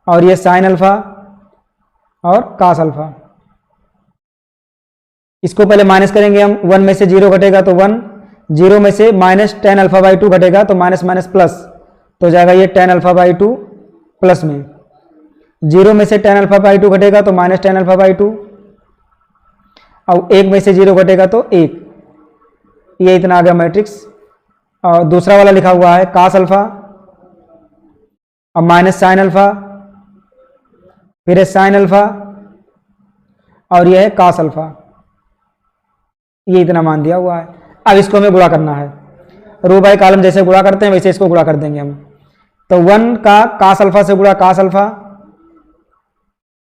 [SPEAKER 1] और ये साइन अल्फा और कास अल्फा। इसको पहले माइनस करेंगे हम, 1 में से 0 घटेगा तो 1, 0 में से माइनस tan अल्फा बाई 2 घटेगा तो माइनस माइनस प्लस, तो जाएगा ये tan अल्फा बाई 2 प्लस में। 0 में से tan अल्फा बाई 2 घटेगा तो माइनस tan अल्फा बाई 2, और 1 में से 0 घटेगा तो 1। ये इतना आ गया मैट्रिक्स। और दूसरा वाला लिखा हुआ है कास अल्फा और माइनस साइन अल्फा, फिर है साइन अल्फा, और यह है कास अल्फा। ये इतना मान दिया हुआ है। अब इसको हमें गुणा करना है, रो बाई कॉलम जैसे गुणा करते हैं वैसे इसको गुणा कर देंगे हम। तो 1 का कास अल्फा से गुणा cos alpha,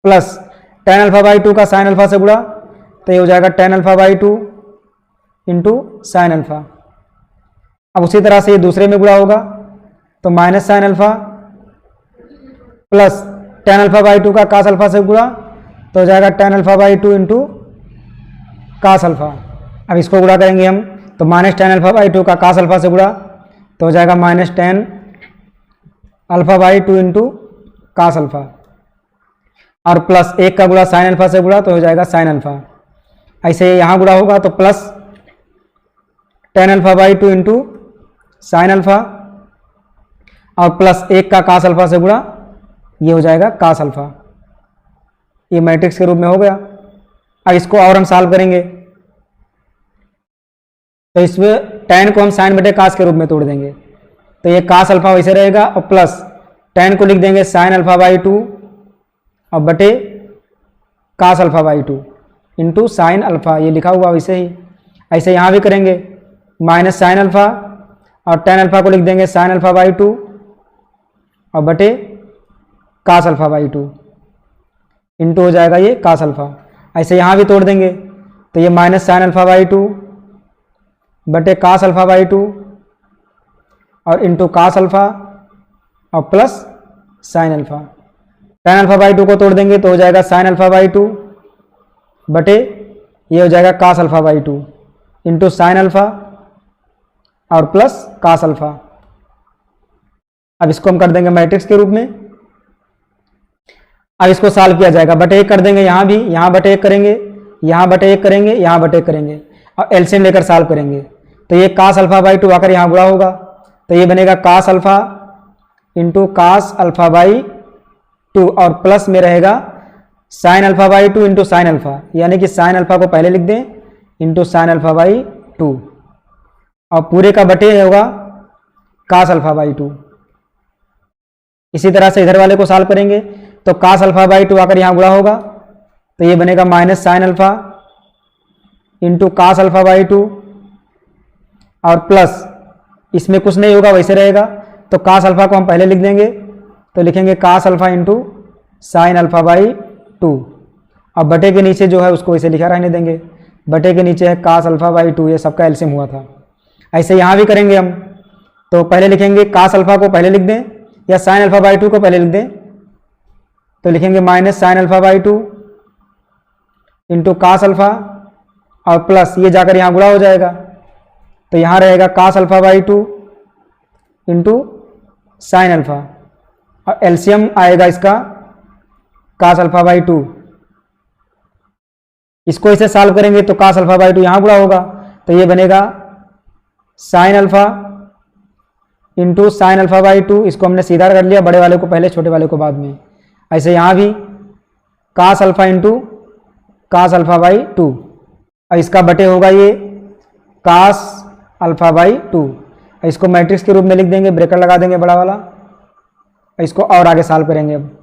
[SPEAKER 1] plus tan alpha by 2 का साइन अल्फा से गुणा, तो ये हो जाएगा tan alpha by 2 into sine alpha. अब उसी तरह से ये दूसरे में गुणा होगा, तो minus sine alpha plus tan alpha by 2 का कास अल्फा से गुणा, तो हो जाएगा tan alpha by 2 into cos alpha. अब इसको गुणा करेंगे हम, तो माइनस tan अल्फा बाई 2 का कास अल्फा से गुणा, तो हो जाएगा minus tan alpha by 2 into cos alpha, और प्लस 1 का गुणा साइन अल्फा से गुणा, तो हो जाएगा साइन अल्फा। ऐसे यहाँ गुणा होगा तो plus tan alpha by 2 into sine alpha, और प्लस 1 का कास अल्फा से गुणा, ये हो जाएगा कास अल्फा। ये मैट्रिक्स के रूप में हो गया। अब इसको और हम सॉल्व करेंगे, तो इसमें tan को हम साइन बटे कास के रूप में तोड़ देंगे, तो ये कास अल्फा वैसे रहेगा, और प्लस tan को लिख देंगे साइन अल्फा बाई 2 और बटे cos alpha by 2 into sine alpha, ये लिखा हुआ वैसे ही। ऐसे यहाँ भी करेंगे, माइनस साइन अल्फा और tan अल्फा को लिख देंगे साइन अल्फा बाई 2 और बटे कास अल्फा बाई 2 इंटू हो जाएगा ये कास अल्फा। ऐसे यहाँ भी तोड़ देंगे, तो ये माइनस साइन अल्फा बाई 2 बटे कास अल्फा बाई 2 और इंटू कास अल्फा और plus sine alpha. tan alpha by 2 को तोड़ देंगे तो हो जाएगा साइन अल्फा बाई 2 बटे ये हो जाएगा cos alpha by 2 into sine alpha और प्लस कास अल्फा। अब इसको हम कर देंगे मैट्रिक्स के रूप में। अब इसको सॉल्व किया जाएगा, बटे 1 कर देंगे, यहाँ भी, यहाँ बटे 1 करेंगे, यहाँ बटे 1 करेंगे, यहाँ बटे 1 करेंगे, और एलसीएम लेकर सॉल्व करेंगे। तो ये कास अल्फा बाई 2 आकर यहाँ गुणा होगा, तो ये बनेगा cos alpha into cos alpha by 2 और प्लस में रहेगा sine alpha by 2 into sine alpha, यानी कि साइन अल्फा को पहले लिख दें इंटू साइन अल्फा बाई 2, और पूरे का बटे होगा कास अल्फा बाई 2। इसी तरह से इधर वाले को सॉल्व करेंगे, तो कास अल्फा बाई 2 आकर यहाँ गुणा होगा, तो ये बनेगा minus sine alpha into cos alpha by 2 और प्लस इसमें कुछ नहीं होगा वैसे रहेगा, तो कास अल्फा को हम पहले लिख देंगे, तो लिखेंगे cos alpha into sine alpha by 2, अब बटे के नीचे जो है उसको इसे लिखा रहने देंगे, बटे के नीचे है कास अल्फा बाई 2, ये सबका एलसीएम हुआ था। ऐसे यहाँ भी करेंगे हम, तो पहले लिखेंगे कास अल्फा को पहले लिख दें या साइन अल्फा बाई 2 को पहले लिख दें, तो लिखेंगे minus sine alpha by 2 into cos alpha और प्लस ये जाकर यहाँ गुणा हो जाएगा, तो यहाँ रहेगा cos alpha by 2 into sine alpha, और एलसीएम आएगा इसका कास अल्फा बाई 2। इसको इसे सॉल्व करेंगे तो कास अल्फा बाई 2 यहाँ गुणा होगा, तो ये बनेगा sign alpha into sine alpha by 2, इसको हमने सीधा कर लिया, बड़े वाले को पहले छोटे वाले को बाद में। ऐसे यहाँ भी cos alpha into cos alpha by 2, और इसका बटे होगा ये कास अल्फा बाई 2। इसको मैट्रिक्स के रूप में लिख देंगे, ब्रैकेट लगा देंगे बड़ा वाला, इसको और आगे सॉल्व करेंगे। अब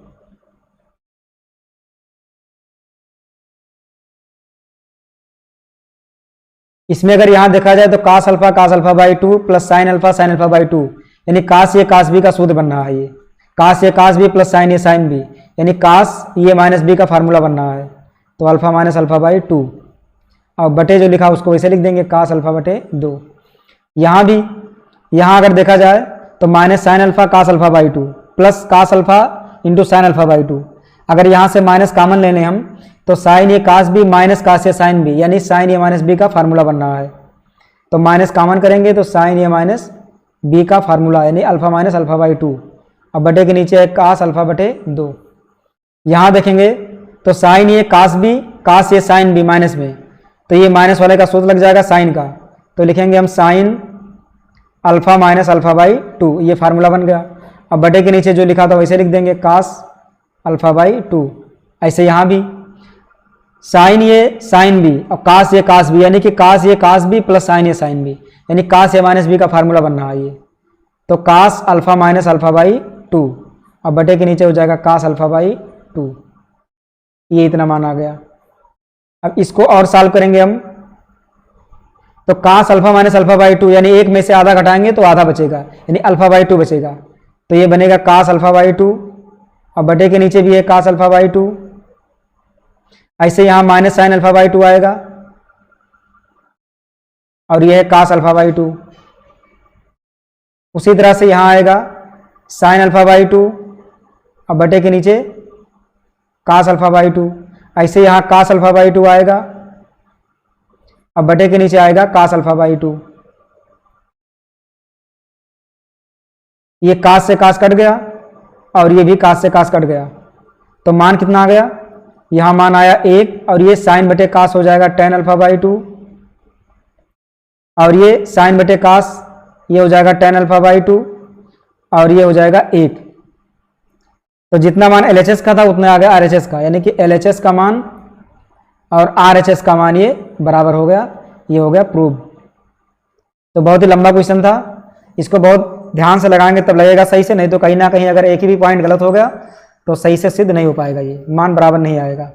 [SPEAKER 1] इसमें अगर यहाँ देखा जाए तो cos alpha by 2 plus sine alpha by 2, यानी कास ए कास बी का सूत्र बन रहा है, ये कास a cos b plus sine a sine b, यानी कास ए माइनस बी का फार्मूला बन रहा है, तो अल्फा माइनस अल्फा बाई 2, और बटे जो लिखा उसको वैसे लिख देंगे कास अल्फा बटे 2। यहाँ भी, यहाँ अगर देखा जाए तो minus sine alpha cos alpha by 2 plus cos alpha into sine alpha by 2। अगर यहाँ से माइनस कॉमन लेने हम तो sine a cos b minus cos a sine b, यानी साइन ए माइनस बी का फार्मूला बन रहा है। तो माइनस कॉमन करेंगे तो साइन ए माइनस बी का फार्मूला यानी अल्फा माइनस अल्फा बाई 2। अब बटे के नीचे है कास अल्फा बटे 2। यहाँ देखेंगे तो sine a cos B cos a sine B minus में, तो ये माइनस वाले का सूत्र लग जाएगा साइन का, तो लिखेंगे हम sine alpha minus alpha by 2, ये फार्मूला बन गया। अब बटे के नीचे जो लिखा था वैसे लिख देंगे कास अल्फा बाई 2। ऐसे यहाँ भी साइन ए साइन बी और कास ए कास बी, यानी कि cos a cos b plus sine a sine b, यानी कास ए माइनस बी का फार्मूला बन रहा है ये। तो cos alpha minus alpha by 2, अब बटे के नीचे हो जाएगा कास अल्फा बाई 2, ये इतना मान आ गया। अब इसको और सॉल्व करेंगे हम, तो cos alpha minus alpha by 2, यानी एक में से आधा घटाएंगे तो आधा बचेगा, यानी अल्फा बाई 2 बचेगा, तो ये बनेगा कास अल्फा बाई 2। अब बटे के नीचे भी है कास अल्फा बाई 2। ऐसे यहाँ माइनस साइन अल्फा बाई 2 आएगा और यह है कास अल्फा बाई 2। उसी तरह से यहाँ आएगा साइन अल्फा बाई 2, अब बटे के नीचे कास अल्फा बाई 2। ऐसे यहाँ कास अल्फा बाई 2 आएगा, अब बटे के नीचे आएगा कास अल्फा बाई 2। ये कास से कास कट गया और ये भी कास से कास कट गया, तो मान कितना आ गया, यहाँ मान आया 1, और ये साइन बटे कास हो जाएगा टेन अल्फा बाई 2, और ये साइन बटे कास ये हो जाएगा टेन अल्फा बाई 2, और ये हो जाएगा 1। तो जितना मान LHS का था उतना आ गया RHS का, यानी कि LHS का मान और RHS का मान ये बराबर हो गया, ये हो गया प्रूव। तो बहुत ही लंबा क्वेश्चन था, इसको बहुत ध्यान से लगाएंगे तब लगेगा सही से, नहीं तो कहीं ना कहीं अगर एक ही भी पॉइंट गलत हो गया तो सही से सिद्ध नहीं हो पाएगा, ये मान बराबर नहीं आएगा।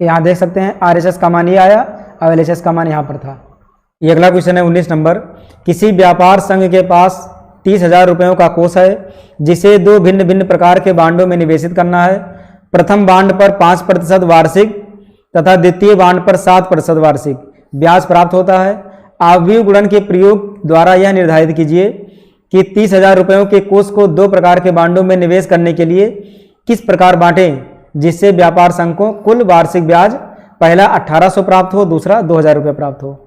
[SPEAKER 1] यहाँ देख सकते हैं RHS का मान ये आया और LHS का मान यहाँ पर था। ये अगला क्वेश्चन है 19 नंबर। किसी व्यापार संघ के पास 30,000 रुपयों का कोष है जिसे दो भिन्न भिन्न प्रकार के बांडों में निवेशित करना है। प्रथम बांड पर 5% वार्षिक तथा द्वितीय बांड पर 7% वार्षिक ब्याज प्राप्त होता है। आवयव गुणन के प्रयोग द्वारा यह निर्धारित कीजिए कि 30,000 रुपयों के कोष को दो प्रकार के बांडों में निवेश करने के लिए किस प्रकार बांटें जिससे व्यापार संघ को कुल वार्षिक ब्याज पहला 1800 प्राप्त हो, दूसरा 2,000 रुपये प्राप्त हो।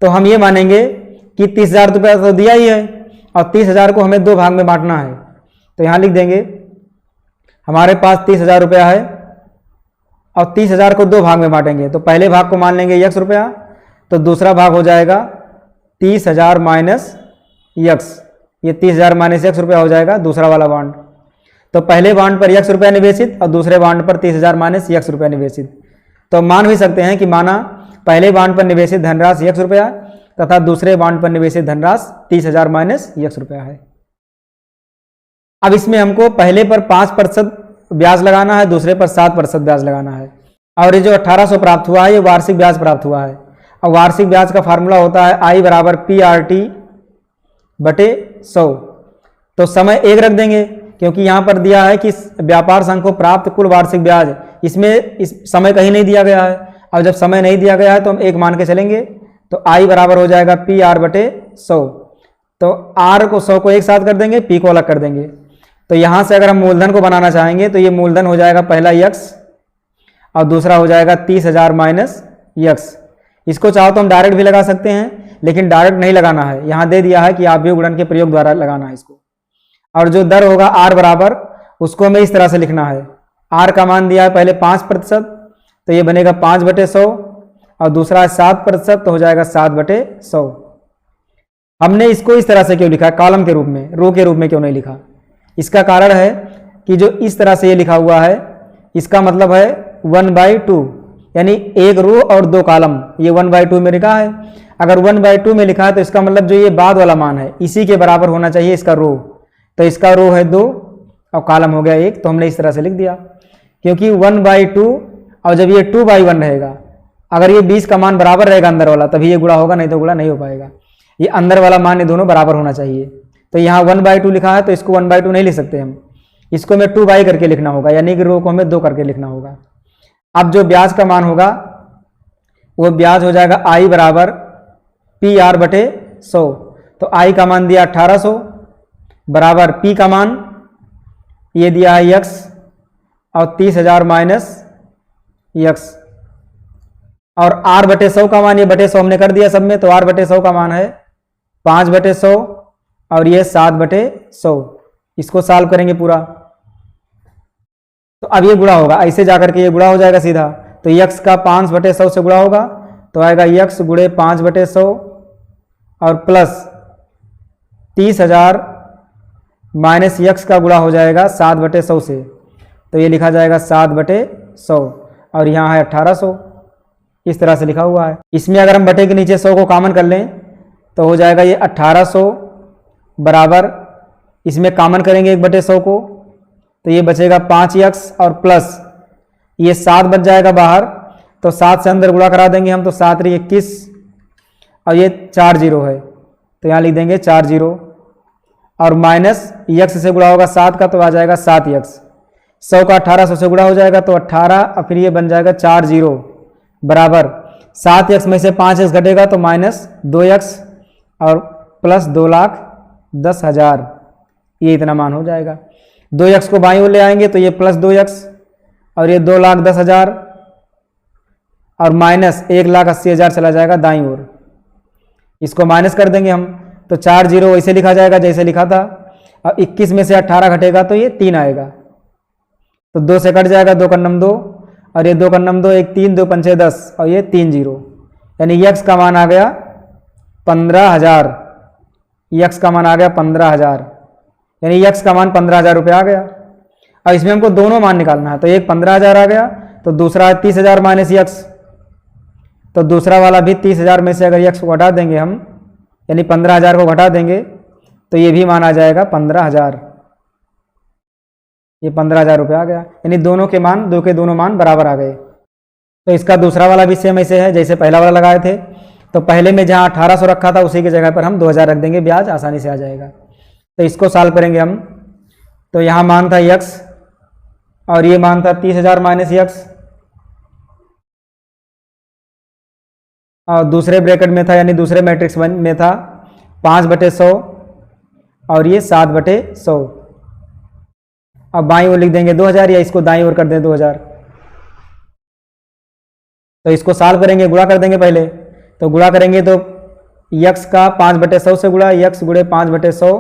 [SPEAKER 1] तो हम ये मानेंगे कि 30,000 रुपया तो दिया ही है और 30,000 को हमें दो भाग में बांटना है। तो यहाँ लिख देंगे हमारे पास 30,000 रुपया है और 30,000 को दो भाग में बांटेंगे। तो पहले भाग को मान लेंगे x रुपया, तो दूसरा भाग हो जाएगा 30,000 माइनस x, ये 30,000 माइनस x रुपया हो जाएगा दूसरा वाला बॉन्ड। तो पहले बॉन्ड पर x रुपया निवेशित और दूसरे बॉन्ड पर 30,000 माइनस x रुपया निवेशित। तो मान भी सकते हैं कि माना पहले बॉन्ड पर निवेशित धनराशि x रुपया तथा दूसरे बॉन्ड पर निवेशित धनराशि 30,000 माइनस x रुपया है। अब इसमें हमको पहले पर 5% ब्याज लगाना है, दूसरे पर 7% ब्याज लगाना है, और ये जो 1800 प्राप्त हुआ है ये वार्षिक ब्याज प्राप्त हुआ है। और वार्षिक ब्याज का फार्मूला होता है I बराबर PRT बटे 100। तो समय 1 रख देंगे क्योंकि यहाँ पर दिया है कि व्यापार संघ को प्राप्त कुल वार्षिक ब्याज, इसमें इस समय कहीं नहीं दिया गया है। अब जब समय नहीं दिया गया है तो हम 1 मान के चलेंगे, तो I बराबर हो जाएगा PR बटे 100। तो R को 100 को एक साथ कर देंगे, P को अलग कर देंगे। तो यहाँ से अगर हम मूलधन को बनाना चाहेंगे तो ये मूलधन हो जाएगा पहला x और दूसरा हो जाएगा 30,000 माइनस x। इसको चाहो तो हम डायरेक्ट भी लगा सकते हैं, लेकिन डायरेक्ट नहीं लगाना है, यहाँ दे दिया है कि आवयव गुणन के प्रयोग द्वारा लगाना है इसको। और जो दर होगा R बराबर, उसको हमें इस तरह से लिखना है। R का मान दिया है पहले 5%, तो ये बनेगा 5 बटे 100, और दूसरा है 7%, तो हो जाएगा 7 बटे 100। हमने इसको इस तरह से क्यों लिखा है, कॉलम के रूप में, रो के रूप में क्यों नहीं लिखा? इसका कारण है कि जो इस तरह से ये लिखा हुआ है इसका मतलब है 1/2, यानी एक रो और दो कॉलम, ये 1/2 में लिखा है। अगर 1/2 में लिखा है तो इसका मतलब जो ये बाद वाला मान है इसी के बराबर होना चाहिए इसका रो। तो इसका रो है 2 और कॉलम हो गया 1, तो हमने इस तरह से लिख दिया। क्योंकि 1/2 और जब ये 2/1 रहेगा, अगर ये 20 का मान बराबर रहेगा अंदर वाला तभी ये गुणा होगा, नहीं तो गुणा नहीं हो पाएगा। ये अंदर वाला मान ये दोनों बराबर होना चाहिए। तो यहाँ 1/2 लिखा है तो इसको 1/2 नहीं लिख सकते हम, इसको हमें 2 करके लिखना होगा, यानी कि रो को हमें 2 करके लिखना होगा। अब जो ब्याज का मान होगा वो ब्याज हो जाएगा आई बराबर पी आर बटे 100। तो आई का मान दिया 1800 बराबर पी का मान ये दिया है यक्स और 30,000 माइनस यक्स, और आर बटे 100 का मान, ये बटे 100 हमने कर दिया सब में, तो आर बटे 100 का मान है 5 बटे 100 और ये 7 बटे 100। इसको सॉल्व करेंगे पूरा तो अब ये गुणा होगा, ऐसे जाकर के ये गुणा हो जाएगा सीधा। तो यक्स का 5 बटे 100 से गुणा होगा तो आएगा यक्स गुणे 5 बटे 100 और प्लस 30,000 माइनस यक्स का गुणा हो जाएगा 7 बटे 100 से, तो ये लिखा जाएगा 7 बटे 100 और यहाँ है 1800, इस तरह से लिखा हुआ है। इसमें अगर हम बटे के नीचे 100 को कॉमन कर लें तो हो जाएगा ये 1800 बराबर, इसमें कॉमन करेंगे 1 बटे 100 को तो ये बचेगा 5x और प्लस ये 7 बच जाएगा बाहर, तो 7 से अंदर गुणा करा देंगे हम, तो 7 × 21 और ये 4 0 है तो यहाँ लिख देंगे 4 0 और माइनस यक्स से गुणा होगा 7 का तो आ जाएगा 7x। 100 का 1800 से गुणा हो जाएगा तो 18 और फिर ये बन जाएगा 4 0 बराबर 7x में से 5x घटेगा तो माइनस 2x और प्लस 2,10,000, ये इतना मान हो जाएगा। 2x को बाईं ओर ले आएंगे तो ये प्लस 2x और ये 2,10,000 और माइनस 1,80,000 चला जाएगा दाईं ओर, इसको माइनस कर देंगे हम तो 4 0 वैसे लिखा जाएगा जैसे लिखा था, और 21 में से 18 घटेगा तो ये 3 आएगा, तो 2 से कट जाएगा, 2 का नम 2 और ये 2 का नम 2 1 3 2 पंचे 10 और ये 3 0, यानी यक्स का मान आ गया 15,000, यक्स का मान आ गया 15,000, यानी यक्स का मान 15,000 रुपये आ गया। और इसमें हमको दोनों मान निकालना है, तो एक 15,000 आ गया तो दूसरा है 30,000 माइनस यक्स, तो दूसरा वाला भी 30,000 में से अगर यक्स को घटा देंगे हम, यानी 15,000 को घटा देंगे तो ये भी मान आ जाएगा 15,000, ये 15,000 रुपये आ गया, यानी दोनों के मान, दो के दोनों मान बराबर आ गए। तो इसका दूसरा वाला भी सेम ऐसे है जैसे पहला वाला लगाए थे, तो पहले में जहाँ 1800 रखा था उसी की जगह पर हम 2,000 रख देंगे, ब्याज आसानी से आ जाएगा। तो इसको सॉल्व करेंगे हम, तो यहाँ मान था यक्स और ये मान था 30,000 माइनस यक्स, और दूसरे ब्रैकेट में था यानी दूसरे मैट्रिक्स में था 5 बटे 100 और ये 7 बटे 100। अब बाईं ओर लिख देंगे 2,000 या इसको दाईं ओर कर दें 2,000। तो इसको सॉल्व करेंगे, गुणा कर देंगे पहले, तो गुणा करेंगे तो यक्स का 5 बटे 100 से गुणा, यक्स गुणे 5 बटे 100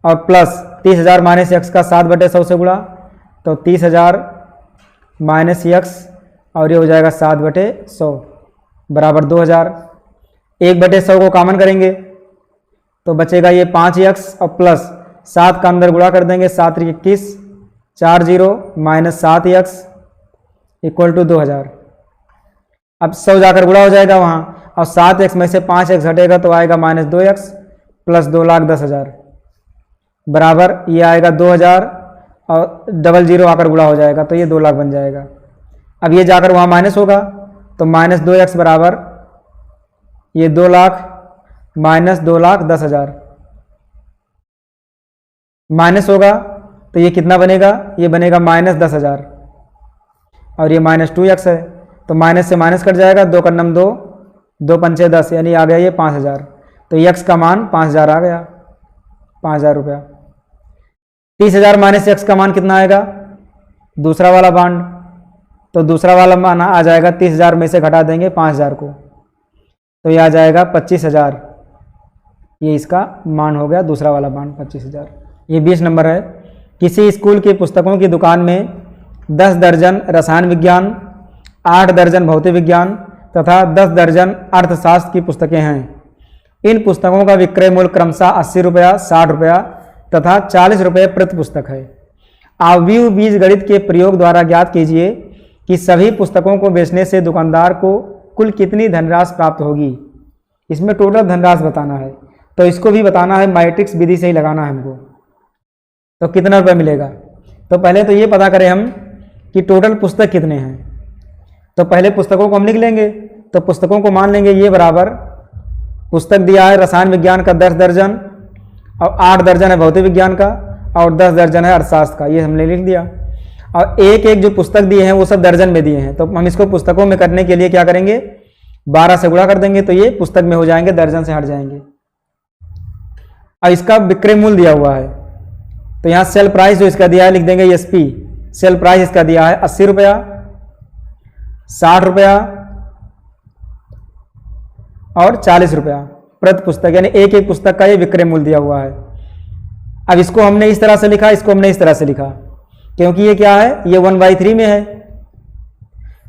[SPEAKER 1] और प्लस 30,000 माइनस यक्स का 7 बटे 100 से गुणा, तो 30,000 माइनस यक्स और ये हो जाएगा 7 बटे 100 बराबर 2,000। 1 बटे 100 को कॉमन करेंगे तो बचेगा ये 5x और प्लस 7 का अंदर गुणा कर देंगे, 7 × 21 4 0 माइनस 7x इक्वल टू 2,000। अब 100 जाकर गुणा हो जाएगा वहाँ, और 7x में से 5x घटेगा तो आएगा माइनस 2x प्लस 2,10,000 बराबर ये आएगा 2,000 और 00 आकर गुणा हो जाएगा तो ये 2 लाख बन जाएगा। अब ये जाकर वहाँ माइनस होगा तो माइनस 2x बराबर ये 2 लाख माइनस 2,10,000 माइनस होगा तो ये कितना बनेगा, ये बनेगा माइनस 10,000 और ये माइनस 2x है तो माइनस से माइनस कट जाएगा, 2 का नम 2 2 पंचे 10 यानी आ गया ये 5,000। तो यक्स का मान 5,000 आ गया, 5,000 रुपया। 30,000 माइनस यक्स का मान कितना आएगा, दूसरा वाला बॉन्ड, तो दूसरा वाला मान आ जाएगा 30,000 में से घटा देंगे 5,000 को तो ये आ जाएगा 25,000, ये इसका मान हो गया दूसरा वाला बॉन्ड 25,000। ये 20 नंबर है। किसी स्कूल की पुस्तकों की दुकान में 10 दर्जन रसायन विज्ञान, 8 दर्जन भौतिक विज्ञान तथा 10 दर्जन अर्थशास्त्र की पुस्तकें हैं। इन पुस्तकों का विक्रय मूल्य क्रमशः 80 रुपया, 60 रुपया तथा 40 रुपये प्रति पुस्तक है। आव्यूह बीजगणित के प्रयोग द्वारा ज्ञात कीजिए कि सभी पुस्तकों को बेचने से दुकानदार को कुल कितनी धनराशि प्राप्त होगी। इसमें टोटल धनराशि बताना है, तो इसको भी बताना है, मैट्रिक्स विधि से ही लगाना है हमको। तो कितना रुपया मिलेगा, तो पहले तो ये पता करें हम कि टोटल पुस्तक कितने हैं। तो पहले पुस्तकों को हम लिख लेंगे, तो पुस्तकों को मान लेंगे ये बराबर, पुस्तक दिया है रसायन विज्ञान का 10 दर्जन और 8 दर्जन है भौतिक विज्ञान का और 10 दर्जन है अर्थशास्त्र का, ये हमने लिख दिया। और एक एक जो पुस्तक दिए हैं वो सब दर्जन में दिए हैं, तो हम इसको पुस्तकों में करने के लिए क्या करेंगे, 12 से गुणा कर देंगे तो ये पुस्तक में हो जाएंगे, दर्जन से हट जाएंगे। अब इसका विक्रय मूल्य दिया हुआ है, तो यहाँ सेल प्राइस जो इसका दिया है लिख देंगे एसपी। सेल प्राइस इसका दिया है 80 रुपया, 60 रुपया और 40 रुपया प्रति पुस्तक, यानी एक एक पुस्तक का ये विक्रय मूल्य दिया हुआ है। अब इसको हमने इस तरह से लिखा, इसको हमने इस तरह से लिखा, क्योंकि ये क्या है, ये 1/3 में है,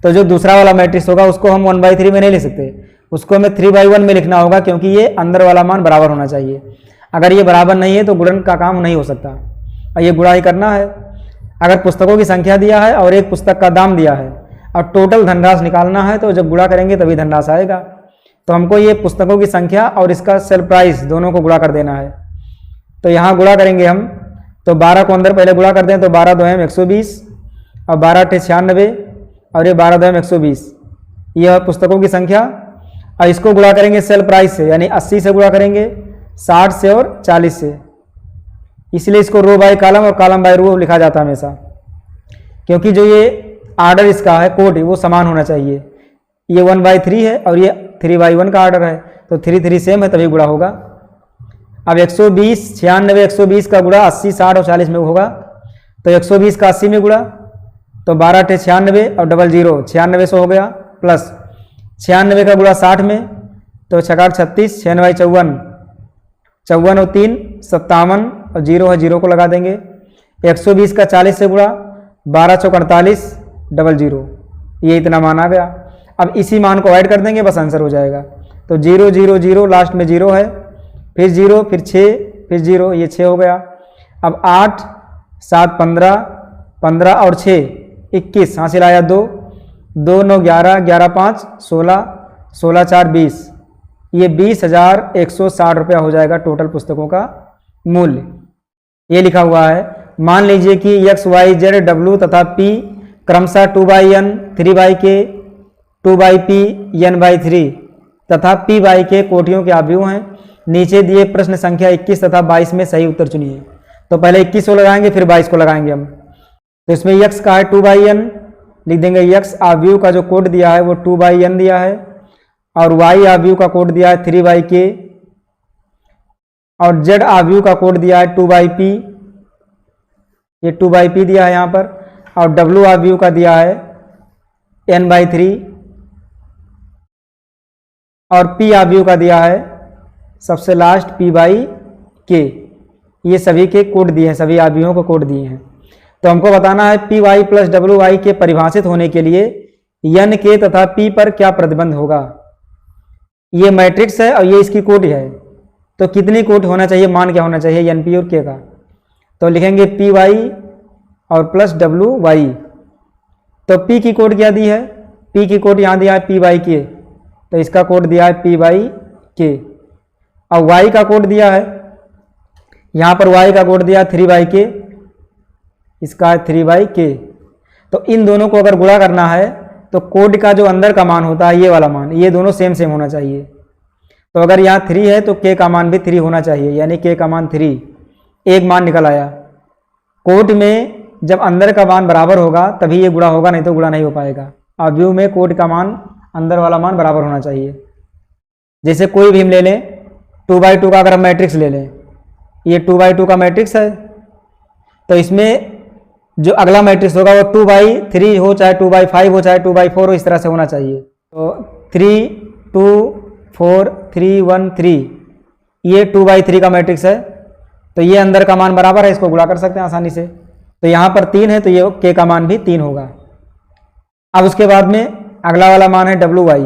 [SPEAKER 1] तो जो दूसरा वाला मैट्रिक्स होगा उसको हम 1/3 में नहीं लिख सकते, उसको हमें 3/1 में लिखना होगा, क्योंकि ये अंदर वाला मान बराबर होना चाहिए। अगर ये बराबर नहीं है तो गुणन का काम नहीं हो सकता, और ये गुणा ही करना है। अगर पुस्तकों की संख्या दिया है और एक पुस्तक का दाम दिया है और टोटल धनराशि निकालना है, तो जब गुणा करेंगे तभी धनराशि आएगा। तो हमको ये पुस्तकों की संख्या और इसका सेल प्राइस दोनों को गुणा कर देना है। तो यहाँ गुणा करेंगे हम, तो 12 को अंदर पहले गुणा कर दें, तो 12 2 120 और 12 8 96 और ये 12 2 120, ये है पुस्तकों की संख्या। और इसको गुणा करेंगे सेल प्राइस से, यानी 80 से गुणा करेंगे, 60 से और 40 से, इसलिए इसको रो बाय कॉलम और कॉलम बाय रो लिखा जाता है हमेशा, क्योंकि जो ये आर्डर इसका है कोड वो समान होना चाहिए। ये 1/3 है और ये 3/1 का आर्डर है, तो 3 3 सेम है तभी गुणा होगा। अब 120 96 120 का गुणा 80 60 और 40 में होगा, तो 120 का 80 में गुणा, तो 12 8 96 और 00 9600 हो गया, प्लस 96 का गुणा 60 में, तो 6 8 36 6 9 54 54 और 3 57 और 0 है, 0 को लगा देंगे। 120 का 40 से गुणा, 12 चौक 48 00, ये इतना मान आ गया। अब इसी मान को ऐड कर देंगे, बस आंसर हो जाएगा। तो 0 0 0 लास्ट में 0 है, फिर 0 फिर 6 फिर 0, ये 6 हो गया। अब 8 7 15 15 और 6 21, हासिल आया 2 2 9 11 11 5 16 16 4 20, ये 20,160 रुपया हो जाएगा टोटल पुस्तकों का मूल्य। ये लिखा हुआ है। मान लीजिए कि एक्स वाई जेड डब्ल्यू तथा पी क्रमशः 2/n 3/k 2/p n/3 तथा p/k कोटियों के आव्यूह हैं। नीचे दिए प्रश्न संख्या 21 तथा 22 में सही उत्तर चुनिए। तो पहले 21 को लगाएंगे फिर 22 को लगाएंगे हम। तो इसमें x का है 2/n, लिख देंगे x आव्यूह का जो कोड दिया है वो 2/n दिया है, और y आव्यूह का कोड दिया है 3/k, और z आव्यूह का कोड दिया है 2/p, ये 2/p दिया है यहाँ पर, और w आव्यूह का दिया है n/3, और p आव्यूह का दिया है सबसे लास्ट p/k। ये सभी के कोड दिए हैं, सभी आव्यूहों को कोड दिए हैं। तो हमको बताना है py प्लस wy के परिभाषित होने के लिए n के तथा p पर क्या प्रतिबंध होगा। ये मैट्रिक्स है और ये इसकी कोट है, तो कितनी कोट होना चाहिए, मान क्या होना चाहिए np और k का। तो लिखेंगे py और प्लस wy। तो p की कोड क्या दी है, p की कोड यहाँ दिया है p/k, तो इसका कोड दिया है p/k। और y का कोड दिया है, यहाँ पर y का कोड दिया है 3/k, इसका है 3/k। तो इन दोनों को अगर गुणा करना है तो कोड का जो अंदर का मान होता है ये वाला मान, ये दोनों सेम सेम होना चाहिए। तो अगर यहाँ 3 है तो k का मान भी 3 होना चाहिए, यानी k का मान 3, एक मान निकल आया। कोड में जब अंदर का मान बराबर होगा तभी ये गुणा होगा, नहीं तो गुणा नहीं हो पाएगा। आव्यूह में कोड का मान अंदर वाला मान बराबर होना चाहिए। जैसे कोई भी हम ले लें 2/2 का, अगर हम मैट्रिक्स ले लें, ये 2/2 का मैट्रिक्स है, तो इसमें जो अगला मैट्रिक्स होगा वो 2/3 हो, चाहे 2/5 हो, चाहे 2/4 हो, इस तरह से होना चाहिए। तो 3 2 4 3 1 3, ये 2/3 का मैट्रिक्स है, तो ये अंदर का मान बराबर है, इसको गुणा कर सकते हैं आसानी से। तो यहाँ पर 3 है तो ये k का मान भी 3 होगा। अब उसके बाद में अगला वाला मान है wy।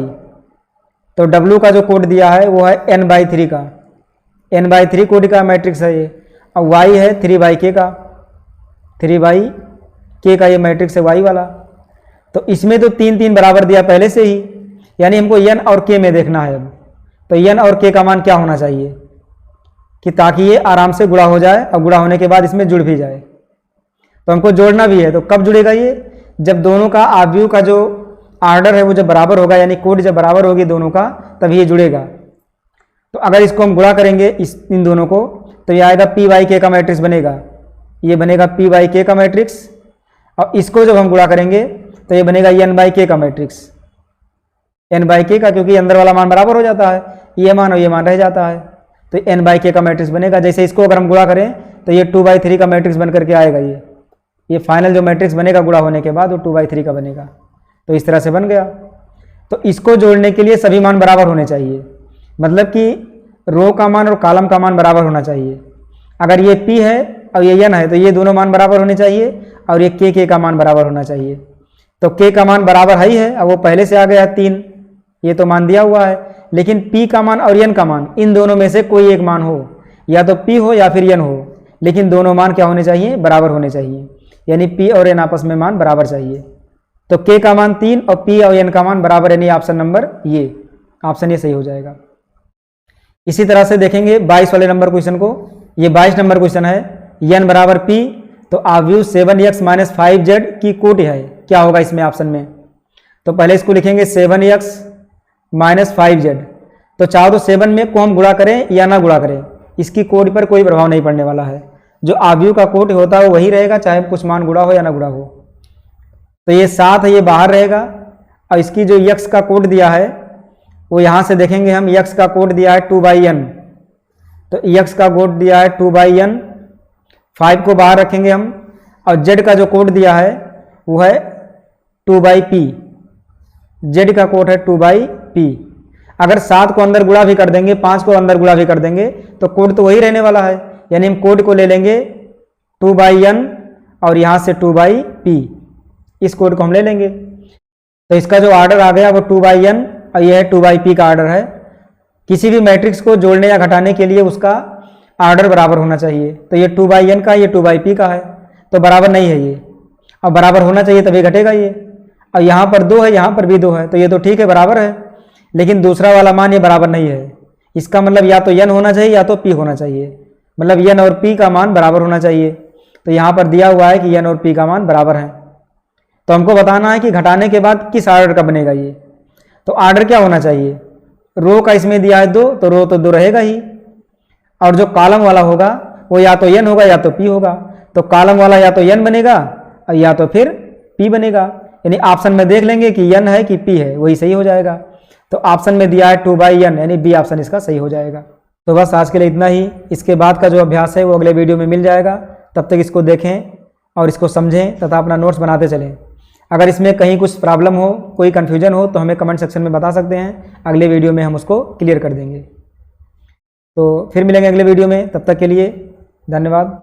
[SPEAKER 1] तो w का जो कोड दिया है वो है n/3 का, n/3 कोड का मैट्रिक्स है ये। अब y है 3/k का, 3/k का ये मैट्रिक्स है y वाला। तो इसमें तो 3 3 बराबर दिया पहले से ही, यानी हमको n और k में देखना है। अब तो n और k का मान क्या होना चाहिए कि ताकि ये आराम से गुणा हो जाए, और गुणा होने के बाद इसमें जुड़ भी जाए। तो हमको जोड़ना भी है, तो कब जुड़ेगा ये, जब दोनों का आव्यूह का जो आर्डर है वो जब बराबर होगा, यानी कोड जब बराबर होगी दोनों का, तभी ये जुड़ेगा। तो अगर इसको हम गुणा करेंगे इन दोनों को, तो ये आएगा p/k का मैट्रिक्स बनेगा, ये बनेगा p/k का मैट्रिक्स। और इसको जब हम गुणा करेंगे तो ये बनेगा n बाई के का मैट्रिक्स, n बाई के का, क्योंकि अंदर वाला मान बराबर हो जाता है, ये मान और ये मान रह जाता है, तो n बाई के का मैट्रिक्स बनेगा। जैसे इसको अगर हम गुणा करें तो ये 2/3 का मैट्रिक्स बन करके आएगा, ये फाइनल जो मैट्रिक्स बनेगा गुणा होने के बाद वो 2/3 का बनेगा। तो इस तरह से बन गया। तो इसको जोड़ने के लिए सभी मान बराबर होने चाहिए, मतलब कि रो का मान और कॉलम का मान बराबर होना चाहिए। अगर ये p है और ये n है तो ये दोनों मान बराबर होने चाहिए, और ये k का मान बराबर होना चाहिए। तो k का मान बराबर ही है, अब वो पहले से आ गया 3, ये तो मान दिया हुआ है। लेकिन p का मान और n का मान, इन दोनों में से कोई एक मान हो, या तो p हो या फिर n हो, लेकिन दोनों मान क्या होने चाहिए, बराबर होने चाहिए, यानी p और n आपस में मान बराबर चाहिए। तो k का मान 3 और p और n का मान बराबर, यानी ऑप्शन नंबर ये, ऑप्शन ये सही हो जाएगा। इसी तरह से देखेंगे 22 वाले नंबर क्वेश्चन को। ये 22 नंबर क्वेश्चन है, n बराबर p, तो आव्यूह 7x माइनस 5z की कोटि है, क्या होगा इसमें ऑप्शन में। तो पहले इसको लिखेंगे 7x माइनस 5z, तो चाहो तो 7 में को हम गुणा करें या ना गुणा करें, इसकी कोटि पर कोई प्रभाव नहीं पड़ने वाला है। जो आव्यूह का कोटि होता है वो वही रहेगा, चाहे कुछ मान गुणा हो या ना गुणा हो। तो ये 7 है, ये बाहर रहेगा, और इसकी जो x का कोट दिया है वो यहाँ से देखेंगे हम, x का कोट दिया है 2/n, तो x का कोट दिया है 2/n, 5 को बाहर रखेंगे हम, और z का जो कोट दिया है वो है 2/p, z का कोट है 2/p। अगर 7 को अंदर गुणा भी कर देंगे, 5 को अंदर गुणा भी कर देंगे, तो कोट तो वही रहने वाला है, यानी हम कोट को ले लेंगे 2/n और यहाँ से 2/p, इस कोट को हम ले लेंगे। तो इसका जो ऑर्डर आ गया वो 2/n और यह है 2/p का ऑर्डर है। किसी भी मैट्रिक्स को जोड़ने या घटाने के लिए उसका ऑर्डर बराबर होना चाहिए। तो ये 2/n का, ये 2/p का है, तो बराबर नहीं है ये, और बराबर होना चाहिए तभी घटेगा ये। और यहाँ पर 2 है, यहाँ पर भी 2 है, तो ये तो ठीक है, बराबर है, लेकिन दूसरा वाला मान ये बराबर नहीं है। इसका मतलब या तो n होना चाहिए या तो p होना चाहिए, मतलब n और p का मान बराबर होना चाहिए। तो यहाँ पर दिया हुआ है कि n और p का मान बराबर है, तो हमको बताना है कि घटाने के बाद किस ऑर्डर का बनेगा ये। तो ऑर्डर क्या होना चाहिए, रो का इसमें दिया है 2, तो रो तो 2 रहेगा ही, और जो कॉलम वाला होगा वो या तो n होगा या तो p होगा। तो कॉलम वाला या तो n बनेगा और या तो फिर p बनेगा, यानी ऑप्शन में देख लेंगे कि n है कि p है, वही सही हो जाएगा। तो ऑप्शन में दिया है 2/n, यानी बी ऑप्शन इसका सही हो जाएगा। तो बस आज के लिए इतना ही। इसके बाद का जो अभ्यास है वो अगले वीडियो में मिल जाएगा, तब तक इसको देखें और इसको समझें तथा अपना नोट्स बनाते चलें। अगर इसमें कहीं कुछ प्रॉब्लम हो, कोई कन्फ्यूजन हो, तो हमें कमेंट सेक्शन में बता सकते हैं, अगले वीडियो में हम उसको क्लियर कर देंगे। तो फिर मिलेंगे अगले वीडियो में, तब तक के लिए धन्यवाद।